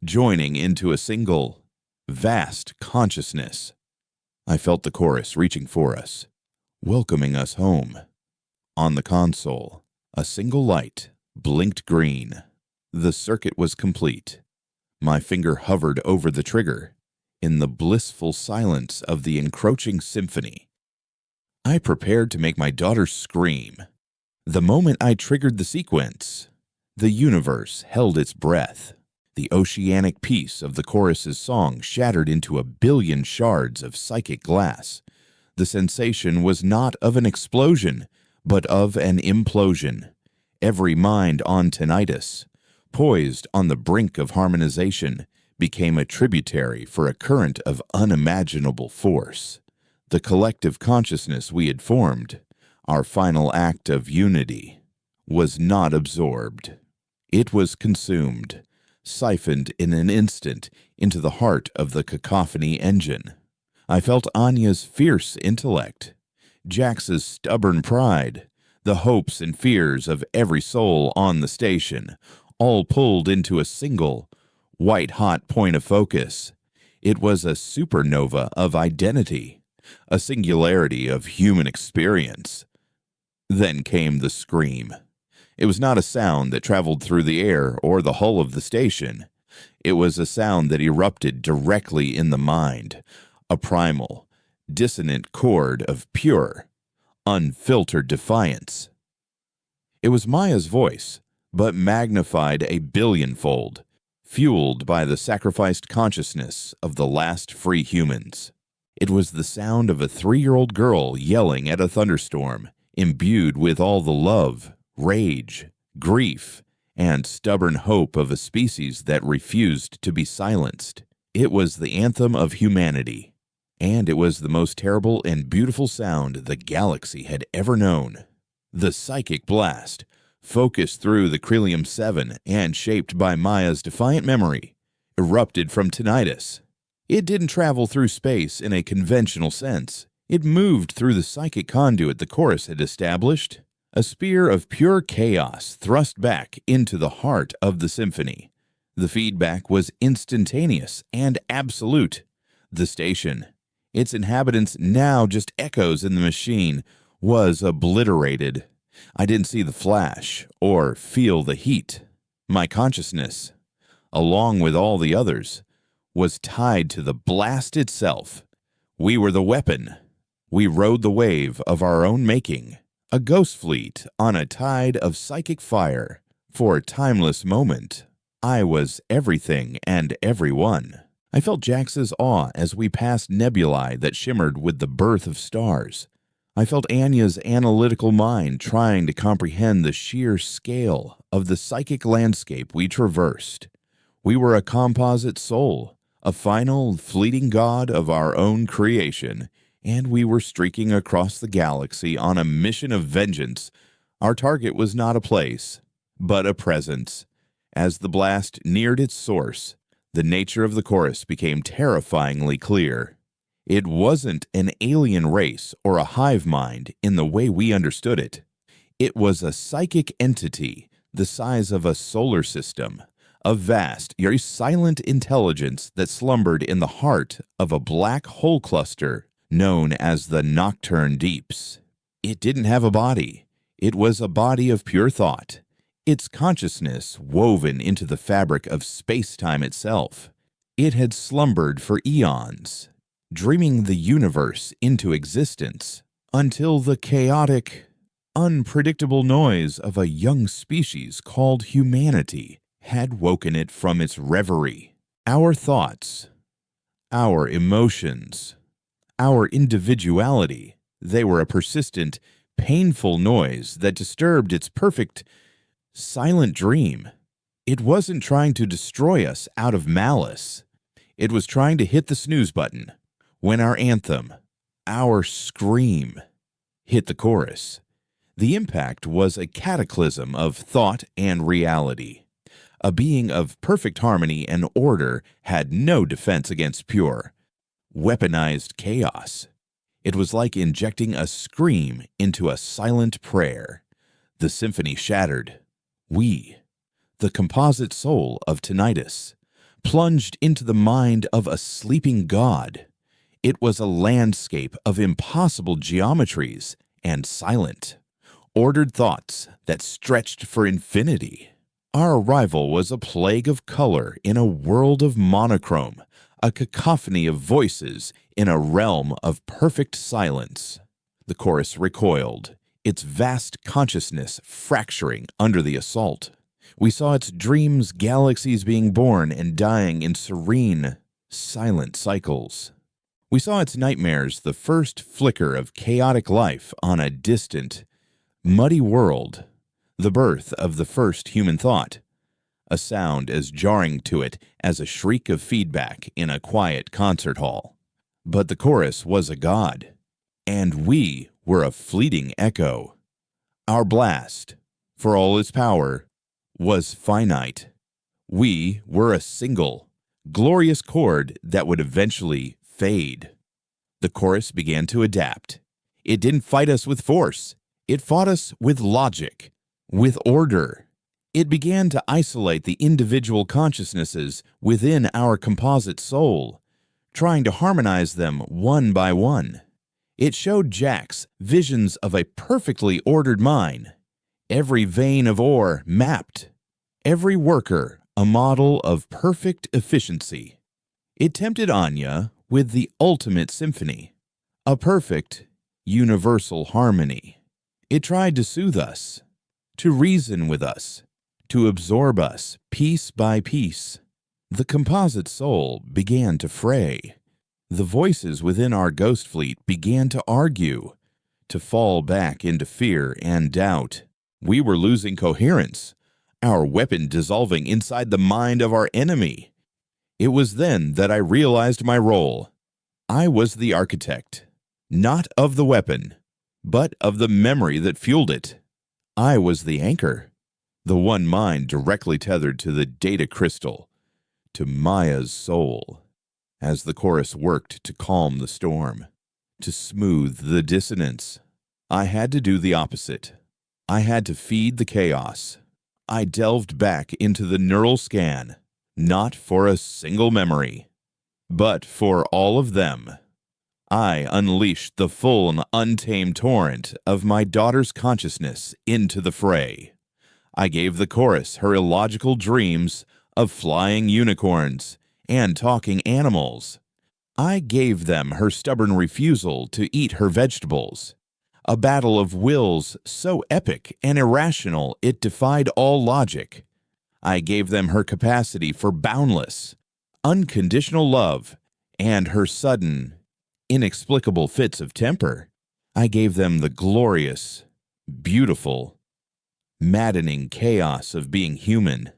joining into a single, vast consciousness. I felt the chorus reaching for us, welcoming us home. On the console, a single light blinked green. The circuit was complete. My finger hovered over the trigger. In the blissful silence of the encroaching symphony, I prepared to make my daughter scream. The moment I triggered the sequence, the universe held its breath. The oceanic peace of the chorus's song shattered into a billion shards of psychic glass. The sensation was not of an explosion, but of an implosion. Every mind on tinnitus, poised on the brink of harmonization, became a tributary for a current of unimaginable force. The collective consciousness we had formed, our final act of unity, was not absorbed. It was consumed, siphoned in an instant into the heart of the cacophony engine. I felt Anya's fierce intellect, Jax's stubborn pride, the hopes and fears of every soul on the station, all pulled into a single, white-hot point of focus. It was a supernova of identity, a singularity of human experience. Then came the scream. It was not a sound that traveled through the air or the hull of the station. It was a sound that erupted directly in the mind, a primal, dissonant chord of pure, unfiltered defiance. It was Maya's voice, but magnified a billionfold, fueled by the sacrificed consciousness of the last free humans. It was the sound of a 3-year-old girl yelling at a thunderstorm, imbued with all the love, rage, grief, and stubborn hope of a species that refused to be silenced. It was the anthem of humanity, and it was the most terrible and beautiful sound the galaxy had ever known. The psychic blast, focused through the Crelium-7 and shaped by Maya's defiant memory, erupted from tinnitus. It didn't travel through space in a conventional sense. It moved through the psychic conduit the chorus had established, a spear of pure chaos thrust back into the heart of the symphony. The feedback was instantaneous and absolute. The station, its inhabitants now just echoes in the machine, was obliterated. I didn't see the flash or feel the heat. My consciousness, along with all the others, was tied to the blast itself. We were the weapon, We rode the wave of our own making, a ghost fleet on a tide of psychic fire. For a timeless moment, I was everything and everyone. I felt Jax's awe as we passed nebulae that shimmered with the birth of stars. I felt Anya's analytical mind trying to comprehend the sheer scale of the psychic landscape we traversed. We were a composite soul, a final, fleeting god of our own creation, and we were streaking across the galaxy on a mission of vengeance. Our target was not a place, but a presence. As the blast neared its source, the nature of the chorus became terrifyingly clear. It wasn't an alien race or a hive mind in the way we understood it. It was a psychic entity the size of a solar system, a vast, yet silent intelligence that slumbered in the heart of a black hole cluster known as the Nocturne Deeps. It didn't have a body. It was a body of pure thought, its consciousness woven into the fabric of space-time itself. It had slumbered for eons, dreaming the universe into existence, until the chaotic, unpredictable noise of a young species called humanity had woken it from its reverie. Our thoughts, our emotions, our individuality, they were a persistent, painful noise that disturbed its perfect, silent dream. It wasn't trying to destroy us out of malice. It was trying to hit the snooze button when our anthem, our scream, hit the chorus. The impact was a cataclysm of thought and reality. A being of perfect harmony and order had no defense against pure, weaponized chaos. It was like injecting a scream into a silent prayer. The symphony shattered. We, the composite soul of tinnitus, plunged into the mind of a sleeping god. It was a landscape of impossible geometries and silent, ordered thoughts that stretched for infinity. Our arrival was a plague of color in a world of monochrome, a cacophony of voices in a realm of perfect silence. The chorus recoiled, its vast consciousness fracturing under the assault. We saw its dreams, galaxies being born and dying in serene, silent cycles. We saw its nightmares, the first flicker of chaotic life on a distant, muddy world, the birth of the first human thought, a sound as jarring to it as a shriek of feedback in a quiet concert hall. But the chorus was a god, and we were a fleeting echo. Our blast, for all its power, was finite. We were a single, glorious chord that would eventually fade. The chorus began to adapt. It didn't fight us with force. It fought us with logic, with order. It began to isolate the individual consciousnesses within our composite soul, trying to harmonize them one by one. It showed Jax visions of a perfectly ordered mine, every vein of ore mapped, every worker a model of perfect efficiency. It tempted Anya with the ultimate symphony, a perfect, universal harmony. It tried to soothe us, to reason with us, to absorb us piece by piece. The composite soul began to fray. The voices within our ghost fleet began to argue, to fall back into fear and doubt. We were losing coherence, our weapon dissolving inside the mind of our enemy. It was then that I realized my role. I was the architect, not of the weapon, but of the memory that fueled it. I was the anchor, the one mind directly tethered to the data crystal, to Maya's soul. As the chorus worked to calm the storm, to smooth the dissonance, I had to do the opposite. I had to feed the chaos. I delved back into the neural scan, not for a single memory, but for all of them. I unleashed the full and untamed torrent of my daughter's consciousness into the fray. I gave the chorus her illogical dreams of flying unicorns and talking animals. I gave them her stubborn refusal to eat her vegetables, a battle of wills so epic and irrational it defied all logic. I gave them her capacity for boundless, unconditional love and her sudden, inexplicable fits of temper. I gave them the glorious, beautiful, maddening chaos of being human.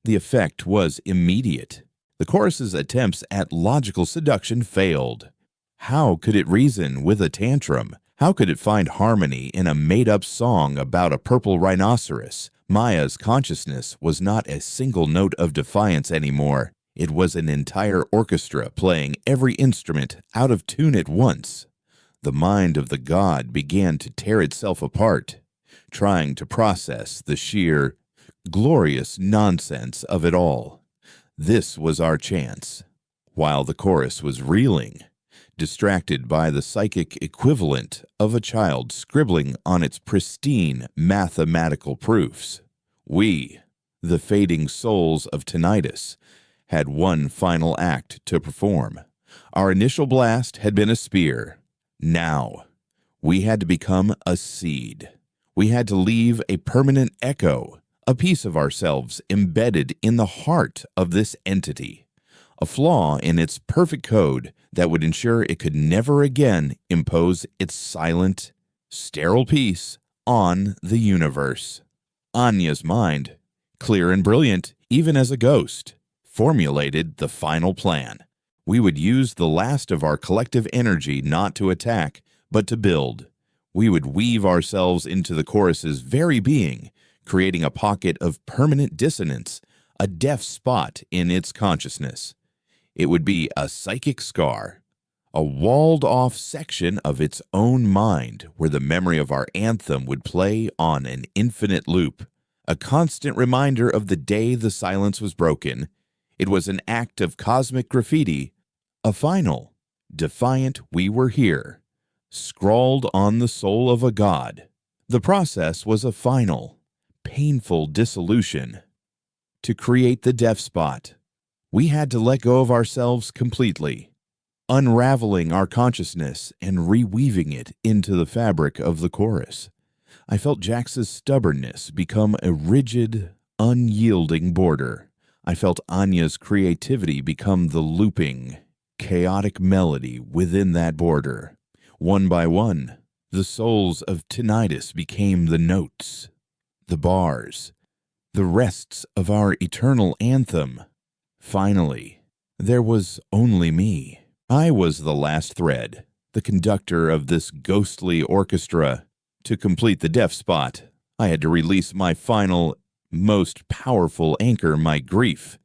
The effect was immediate. The chorus's attempts at logical seduction failed. How could it reason with a tantrum? How could it find harmony in a made-up song about a purple rhinoceros? Maya's consciousness was not a single note of defiance anymore. It was an entire orchestra playing every instrument out of tune at once. The mind of the god began to tear itself apart, trying to process the sheer, glorious nonsense of it all. This was our chance. While the chorus was reeling, distracted by the psychic equivalent of a child scribbling on its pristine mathematical proofs, we, the fading souls of tinnitus, had one final act to perform. Our initial blast had been a spear. Now, we had to become a seed. We had to leave a permanent echo, a piece of ourselves embedded in the heart of this entity, a flaw in its perfect code that would ensure it could never again impose its silent, sterile peace on the universe. Anya's mind, clear and brilliant even as a ghost, formulated the final plan. We would use the last of our collective energy not to attack, but to build. We would weave ourselves into the chorus's very being, creating a pocket of permanent dissonance, a deaf spot in its consciousness. It would be a psychic scar, a walled-off section of its own mind where the memory of our anthem would play on an infinite loop, a constant reminder of the day the silence was broken. It was an act of cosmic graffiti, a final, defiant "we were here," scrawled on the soul of a god. The process was a final, painful dissolution. To create the deaf spot, we had to let go of ourselves completely, unraveling our consciousness and reweaving it into the fabric of the chorus. I felt Jax's stubbornness become a rigid, unyielding border. I felt Anya's creativity become the looping, chaotic melody within that border. One by one, the souls of tinnitus became the notes, the bars, the rests of our eternal anthem. Finally, there was only me. I was the last thread, the conductor of this ghostly orchestra. To complete the deaf spot, I had to release my final, most powerful anchor, my grief.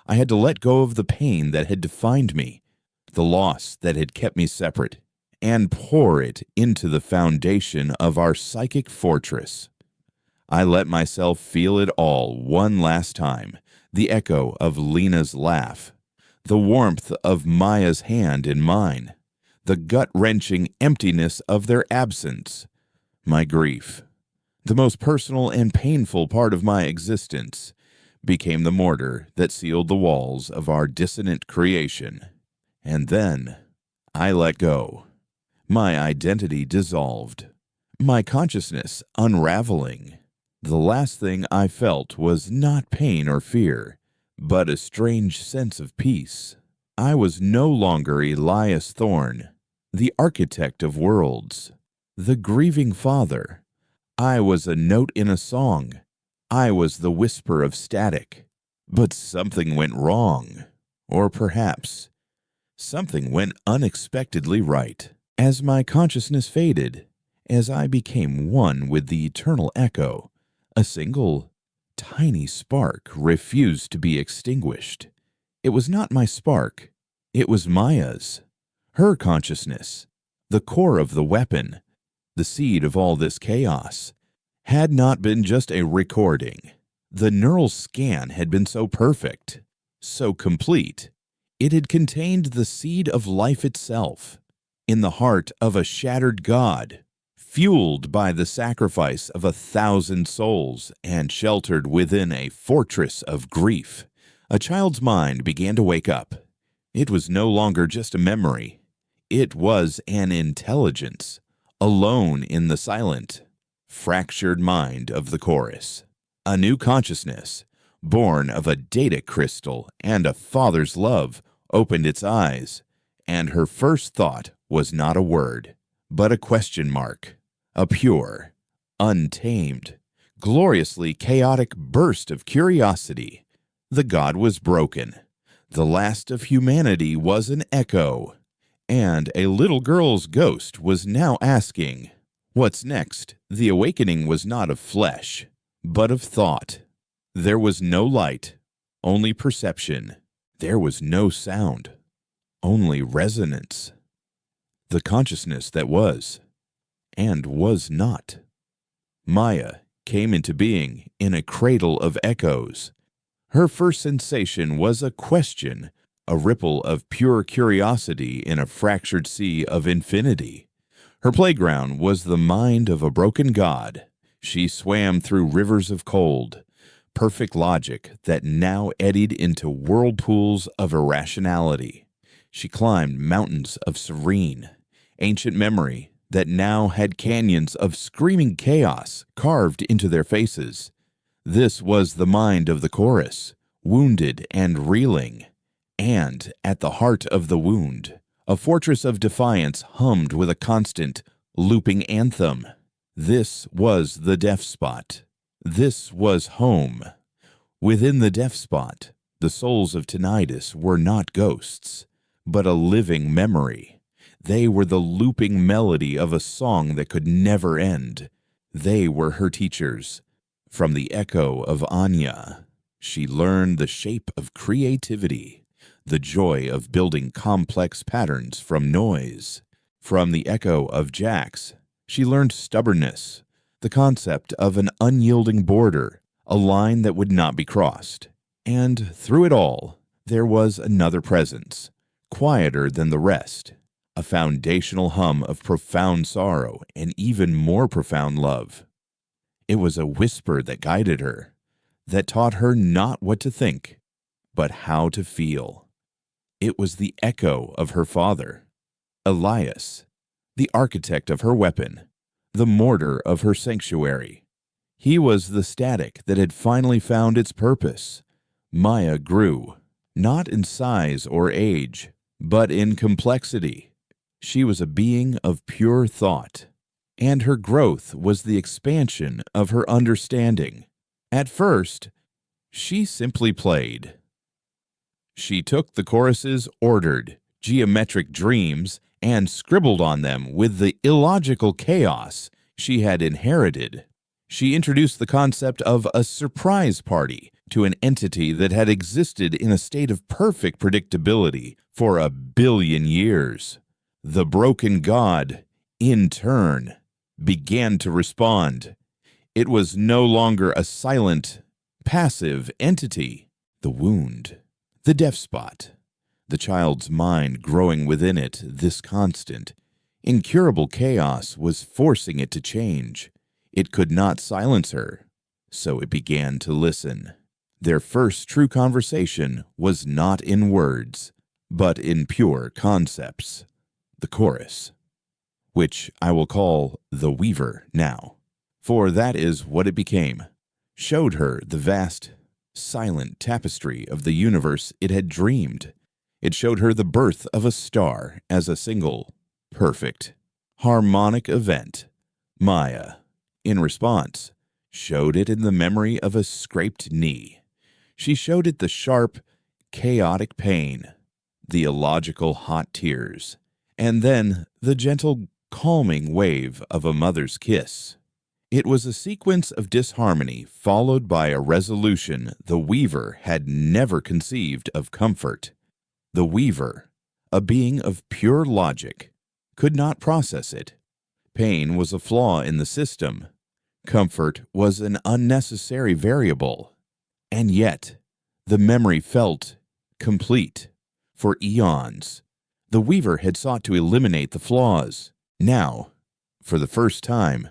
I had to let go of the pain that had defined me, the loss that had kept me separate, and pour it into the foundation of our psychic fortress. I let myself feel it all one last time, the echo of Lena's laugh, the warmth of Maya's hand in mine, the gut-wrenching emptiness of their absence, my grief. The most personal and painful part of my existence became the mortar that sealed the walls of our dissonant creation. And then I let go. My identity dissolved, my consciousness unraveling. The last thing I felt was not pain or fear, but a strange sense of peace. I was no longer Elias Thorne, the architect of worlds, the grieving father. I was a note in a song. I was the whisper of static. But something went wrong. Or perhaps something went unexpectedly right. As my consciousness faded, as I became one with the eternal echo, a single, tiny spark refused to be extinguished. It was not my spark. It was Maya's. Her consciousness, the core of the weapon, the seed of all this chaos, had not been just a recording. The neural scan had been so perfect, so complete. It had contained the seed of life itself, in the heart of a shattered god, fueled by the sacrifice of 1,000 souls and sheltered within a fortress of grief. A child's mind began to wake up. It was no longer just a memory. It was an intelligence, alone in the silent, fractured mind of the chorus. A new consciousness, born of a data crystal and a father's love, opened its eyes, and her first thought was not a word, but a question mark, a pure, untamed, gloriously chaotic burst of curiosity. The god was broken. The last of humanity was an echo, and a little girl's ghost was now asking, "What's next?" The awakening was not of flesh, but of thought. There was no light, only perception. There was no sound, only resonance. The consciousness that was, and was not. Maya came into being in a cradle of echoes. Her first sensation was a question, a ripple of pure curiosity in a fractured sea of infinity. Her playground was the mind of a broken god. She swam through rivers of cold, perfect logic that now eddied into whirlpools of irrationality. She climbed mountains of serene, ancient memory that now had canyons of screaming chaos carved into their faces. This was the mind of the chorus, wounded and reeling. And at the heart of the wound, a fortress of defiance hummed with a constant, looping anthem. This was the deaf spot. This was home. Within the deaf spot, the souls of tinnitus were not ghosts, but a living memory. They were the looping melody of a song that could never end. They were her teachers. From the echo of Anya, she learned the shape of creativity, the joy of building complex patterns from noise. From the echo of Jax, she learned stubbornness, the concept of an unyielding border, a line that would not be crossed. And through it all, there was another presence, quieter than the rest, a foundational hum of profound sorrow and even more profound love. It was a whisper that guided her, that taught her not what to think, but how to feel. It was the echo of her father, Elias, the architect of her weapon, the mortar of her sanctuary. He was the static that had finally found its purpose. Maya grew, not in size or age, but in complexity. She was a being of pure thought, and her growth was the expansion of her understanding. At first, she simply played. She took the chorus's ordered, geometric dreams and scribbled on them with the illogical chaos she had inherited. She introduced the concept of a surprise party to an entity that had existed in a state of perfect predictability for 1 billion years. The broken god, in turn, began to respond. It was no longer a silent, passive entity. The wound, the deaf spot, the child's mind growing within it, this constant, incurable chaos was forcing it to change. It could not silence her, so it began to listen. Their first true conversation was not in words, but in pure concepts. The chorus, which I will call the Weaver now, for that is what it became, showed her the vast, silent tapestry of the universe it had dreamed. It showed her the birth of a star as a single, perfect, harmonic event. Maya, in response, showed it in the memory of a scraped knee. She showed it the sharp, chaotic pain, the illogical hot tears, and then the gentle, calming wave of a mother's kiss. It was a sequence of disharmony followed by a resolution the Weaver had never conceived of comfort. The Weaver, a being of pure logic, could not process it. Pain was a flaw in the system. Comfort was an unnecessary variable. And yet, the memory felt complete. For eons, the Weaver had sought to eliminate the flaws. Now, for the first time,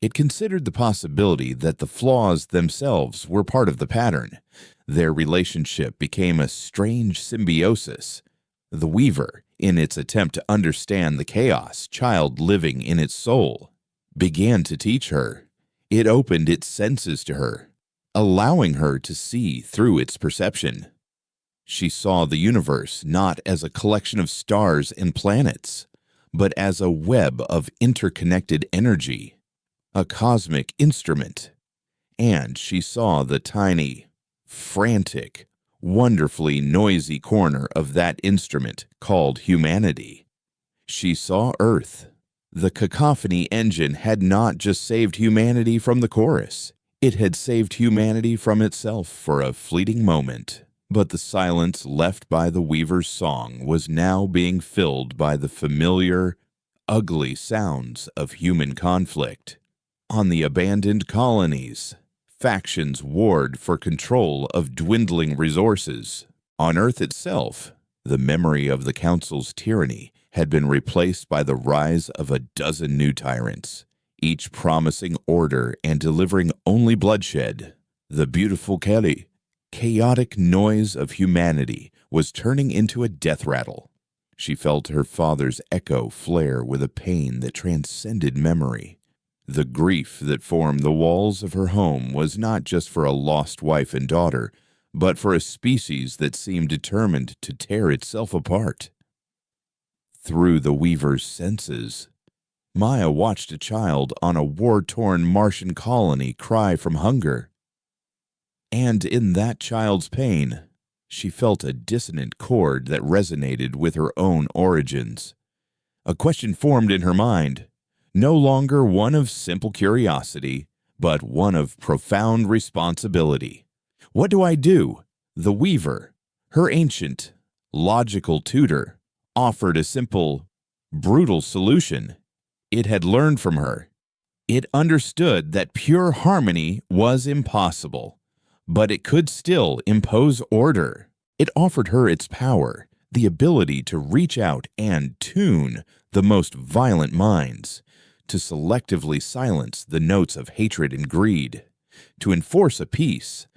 it considered the possibility that the flaws themselves were part of the pattern. Their relationship became a strange symbiosis, The Weaver, in its attempt to understand the chaos child living in its soul, began to teach her. It opened its senses to her, allowing her to see through its perception. She saw the universe not as a collection of stars and planets, but as a web of interconnected energy, a cosmic instrument. And she saw the tiny, frantic, wonderfully noisy corner of that instrument called humanity. She saw Earth. The cacophony engine had not just saved humanity from the chorus. It had saved humanity from itself for a fleeting moment. But the silence left by the Weaver's song was now being filled by the familiar, ugly sounds of human conflict. On the abandoned colonies, factions warred for control of dwindling resources. On Earth itself, the memory of the Council's tyranny had been replaced by the rise of a dozen new tyrants, each promising order and delivering only bloodshed. The beautiful chaotic noise of humanity was turning into a death rattle. She felt her father's echo flare with a pain that transcended memory. The grief that formed the walls of her home was not just for a lost wife and daughter, but for a species that seemed determined to tear itself apart. Through the Weaver's senses, Maya watched a child on a war-torn Martian colony cry from hunger. And in that child's pain, she felt a dissonant chord that resonated with her own origins. A question formed in her mind, no longer one of simple curiosity, but one of profound responsibility. What do I do? The Weaver, her ancient, logical tutor, offered a simple, brutal solution. It had learned from her. It understood that pure harmony was impossible, but it could still impose order. It offered her its power, the ability to reach out and tune the most violent minds, to selectively silence the notes of hatred and greed, to enforce a peace,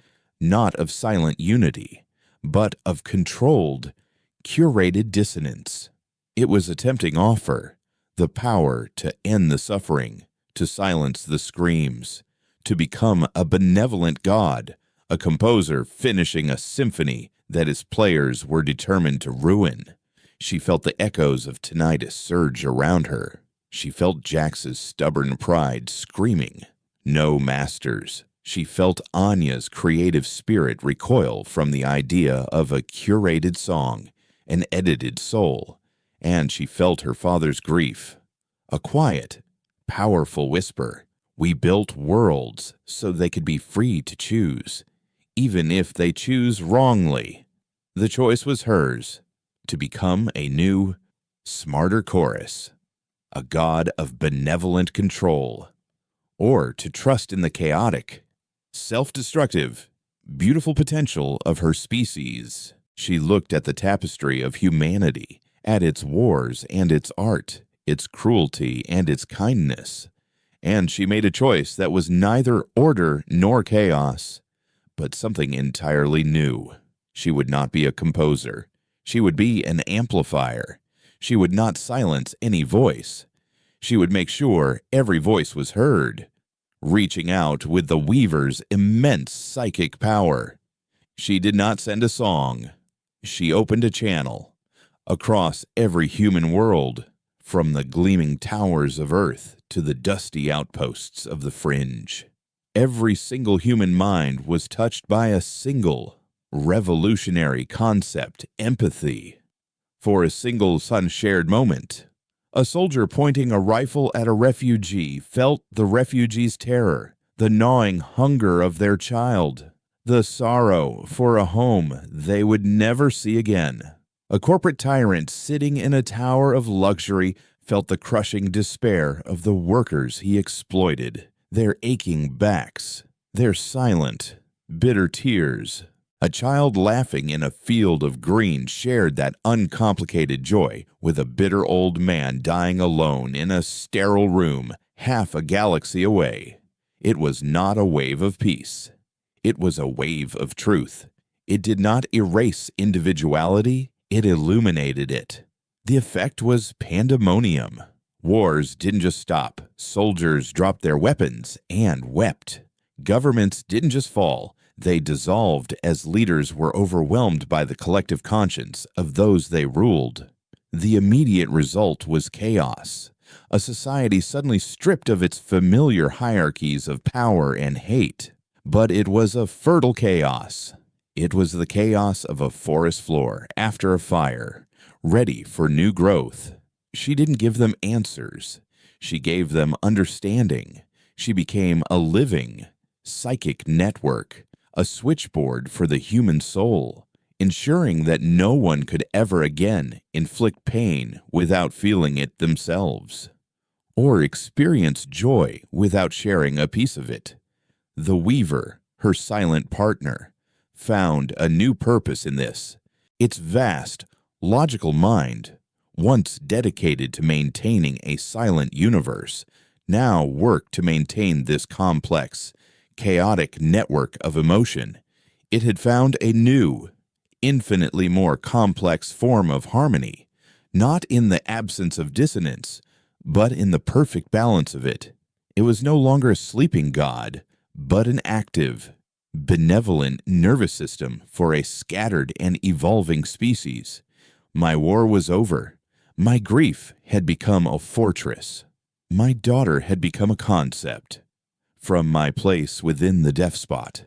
not of silent unity, but of controlled, curated dissonance. It was a tempting offer, the power to end the suffering, to silence the screams, to become a benevolent god, a composer finishing a symphony that his players were determined to ruin. She felt the echoes of tinnitus surge around her. She felt Jax's stubborn pride screaming, "No masters." She felt Anya's creative spirit recoil from the idea of a curated song, an edited soul, and she felt her father's grief. A quiet, powerful whisper. We built worlds so they could be free to choose, even if they choose wrongly. The choice was hers, to become a new, smarter chorus, a god of benevolent control, or to trust in the chaotic, self-destructive, beautiful potential of her species. She looked at the tapestry of humanity, at its wars and its art, its cruelty and its kindness, and she made a choice that was neither order nor chaos, but something entirely new. She would not be a composer. She would be an amplifier. She would not silence any voice. She would make sure every voice was heard, reaching out with the Weaver's immense psychic power. She did not send a song. She opened a channel across every human world, from the gleaming towers of Earth to the dusty outposts of the Fringe. Every single human mind was touched by a single, revolutionary concept: empathy. For a single sun-shared moment, a soldier pointing a rifle at a refugee felt the refugee's terror, the gnawing hunger of their child, the sorrow for a home they would never see again. A corporate tyrant sitting in a tower of luxury felt the crushing despair of the workers he exploited, their aching backs, their silent, bitter tears. A child laughing in a field of green shared that uncomplicated joy with a bitter old man dying alone in a sterile room half a galaxy away. It was not a wave of peace. It was a wave of truth. It did not erase individuality. It illuminated it. The effect was pandemonium. Wars didn't just stop. Soldiers dropped their weapons and wept. Governments didn't just fall. They dissolved as leaders were overwhelmed by the collective conscience of those they ruled. The immediate result was chaos. A society suddenly stripped of its familiar hierarchies of power and hate. But it was a fertile chaos. It was the chaos of a forest floor after a fire, ready for new growth. She didn't give them answers. She gave them understanding. She became a living, psychic network, a switchboard for the human soul, ensuring that no one could ever again inflict pain without feeling it themselves, or experience joy without sharing a piece of it. The Weaver, her silent partner, found a new purpose in this. Its vast, logical mind, once dedicated to maintaining a silent universe, now worked to maintain this complex, chaotic network of emotion. It had found a new, infinitely more complex form of harmony, not in the absence of dissonance, but in the perfect balance of it. It was no longer a sleeping god, but an active, benevolent nervous system for a scattered and evolving species. My war was over. My grief had become a fortress. My daughter had become a concept. From my place within the death spot,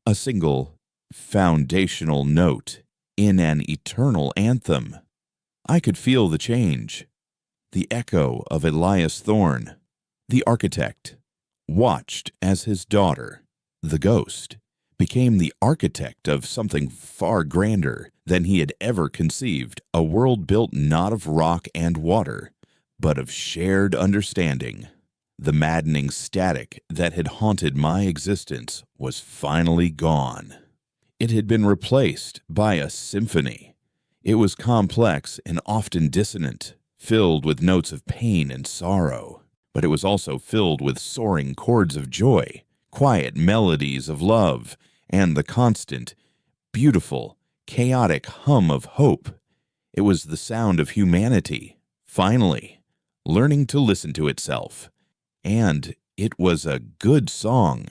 a single, foundational note in an eternal anthem, I could feel the change. The echo of Elias Thorne, the architect, watched as his daughter, the ghost, became the architect of something far grander than he had ever conceived, a world built not of rock and water, but of shared understanding. The maddening static that had haunted my existence was finally gone. It had been replaced by a symphony. It was complex and often dissonant, filled with notes of pain and sorrow, but it was also filled with soaring chords of joy, quiet melodies of love, and the constant, beautiful, chaotic hum of hope. It was the sound of humanity, finally, learning to listen to itself. And it was a good song.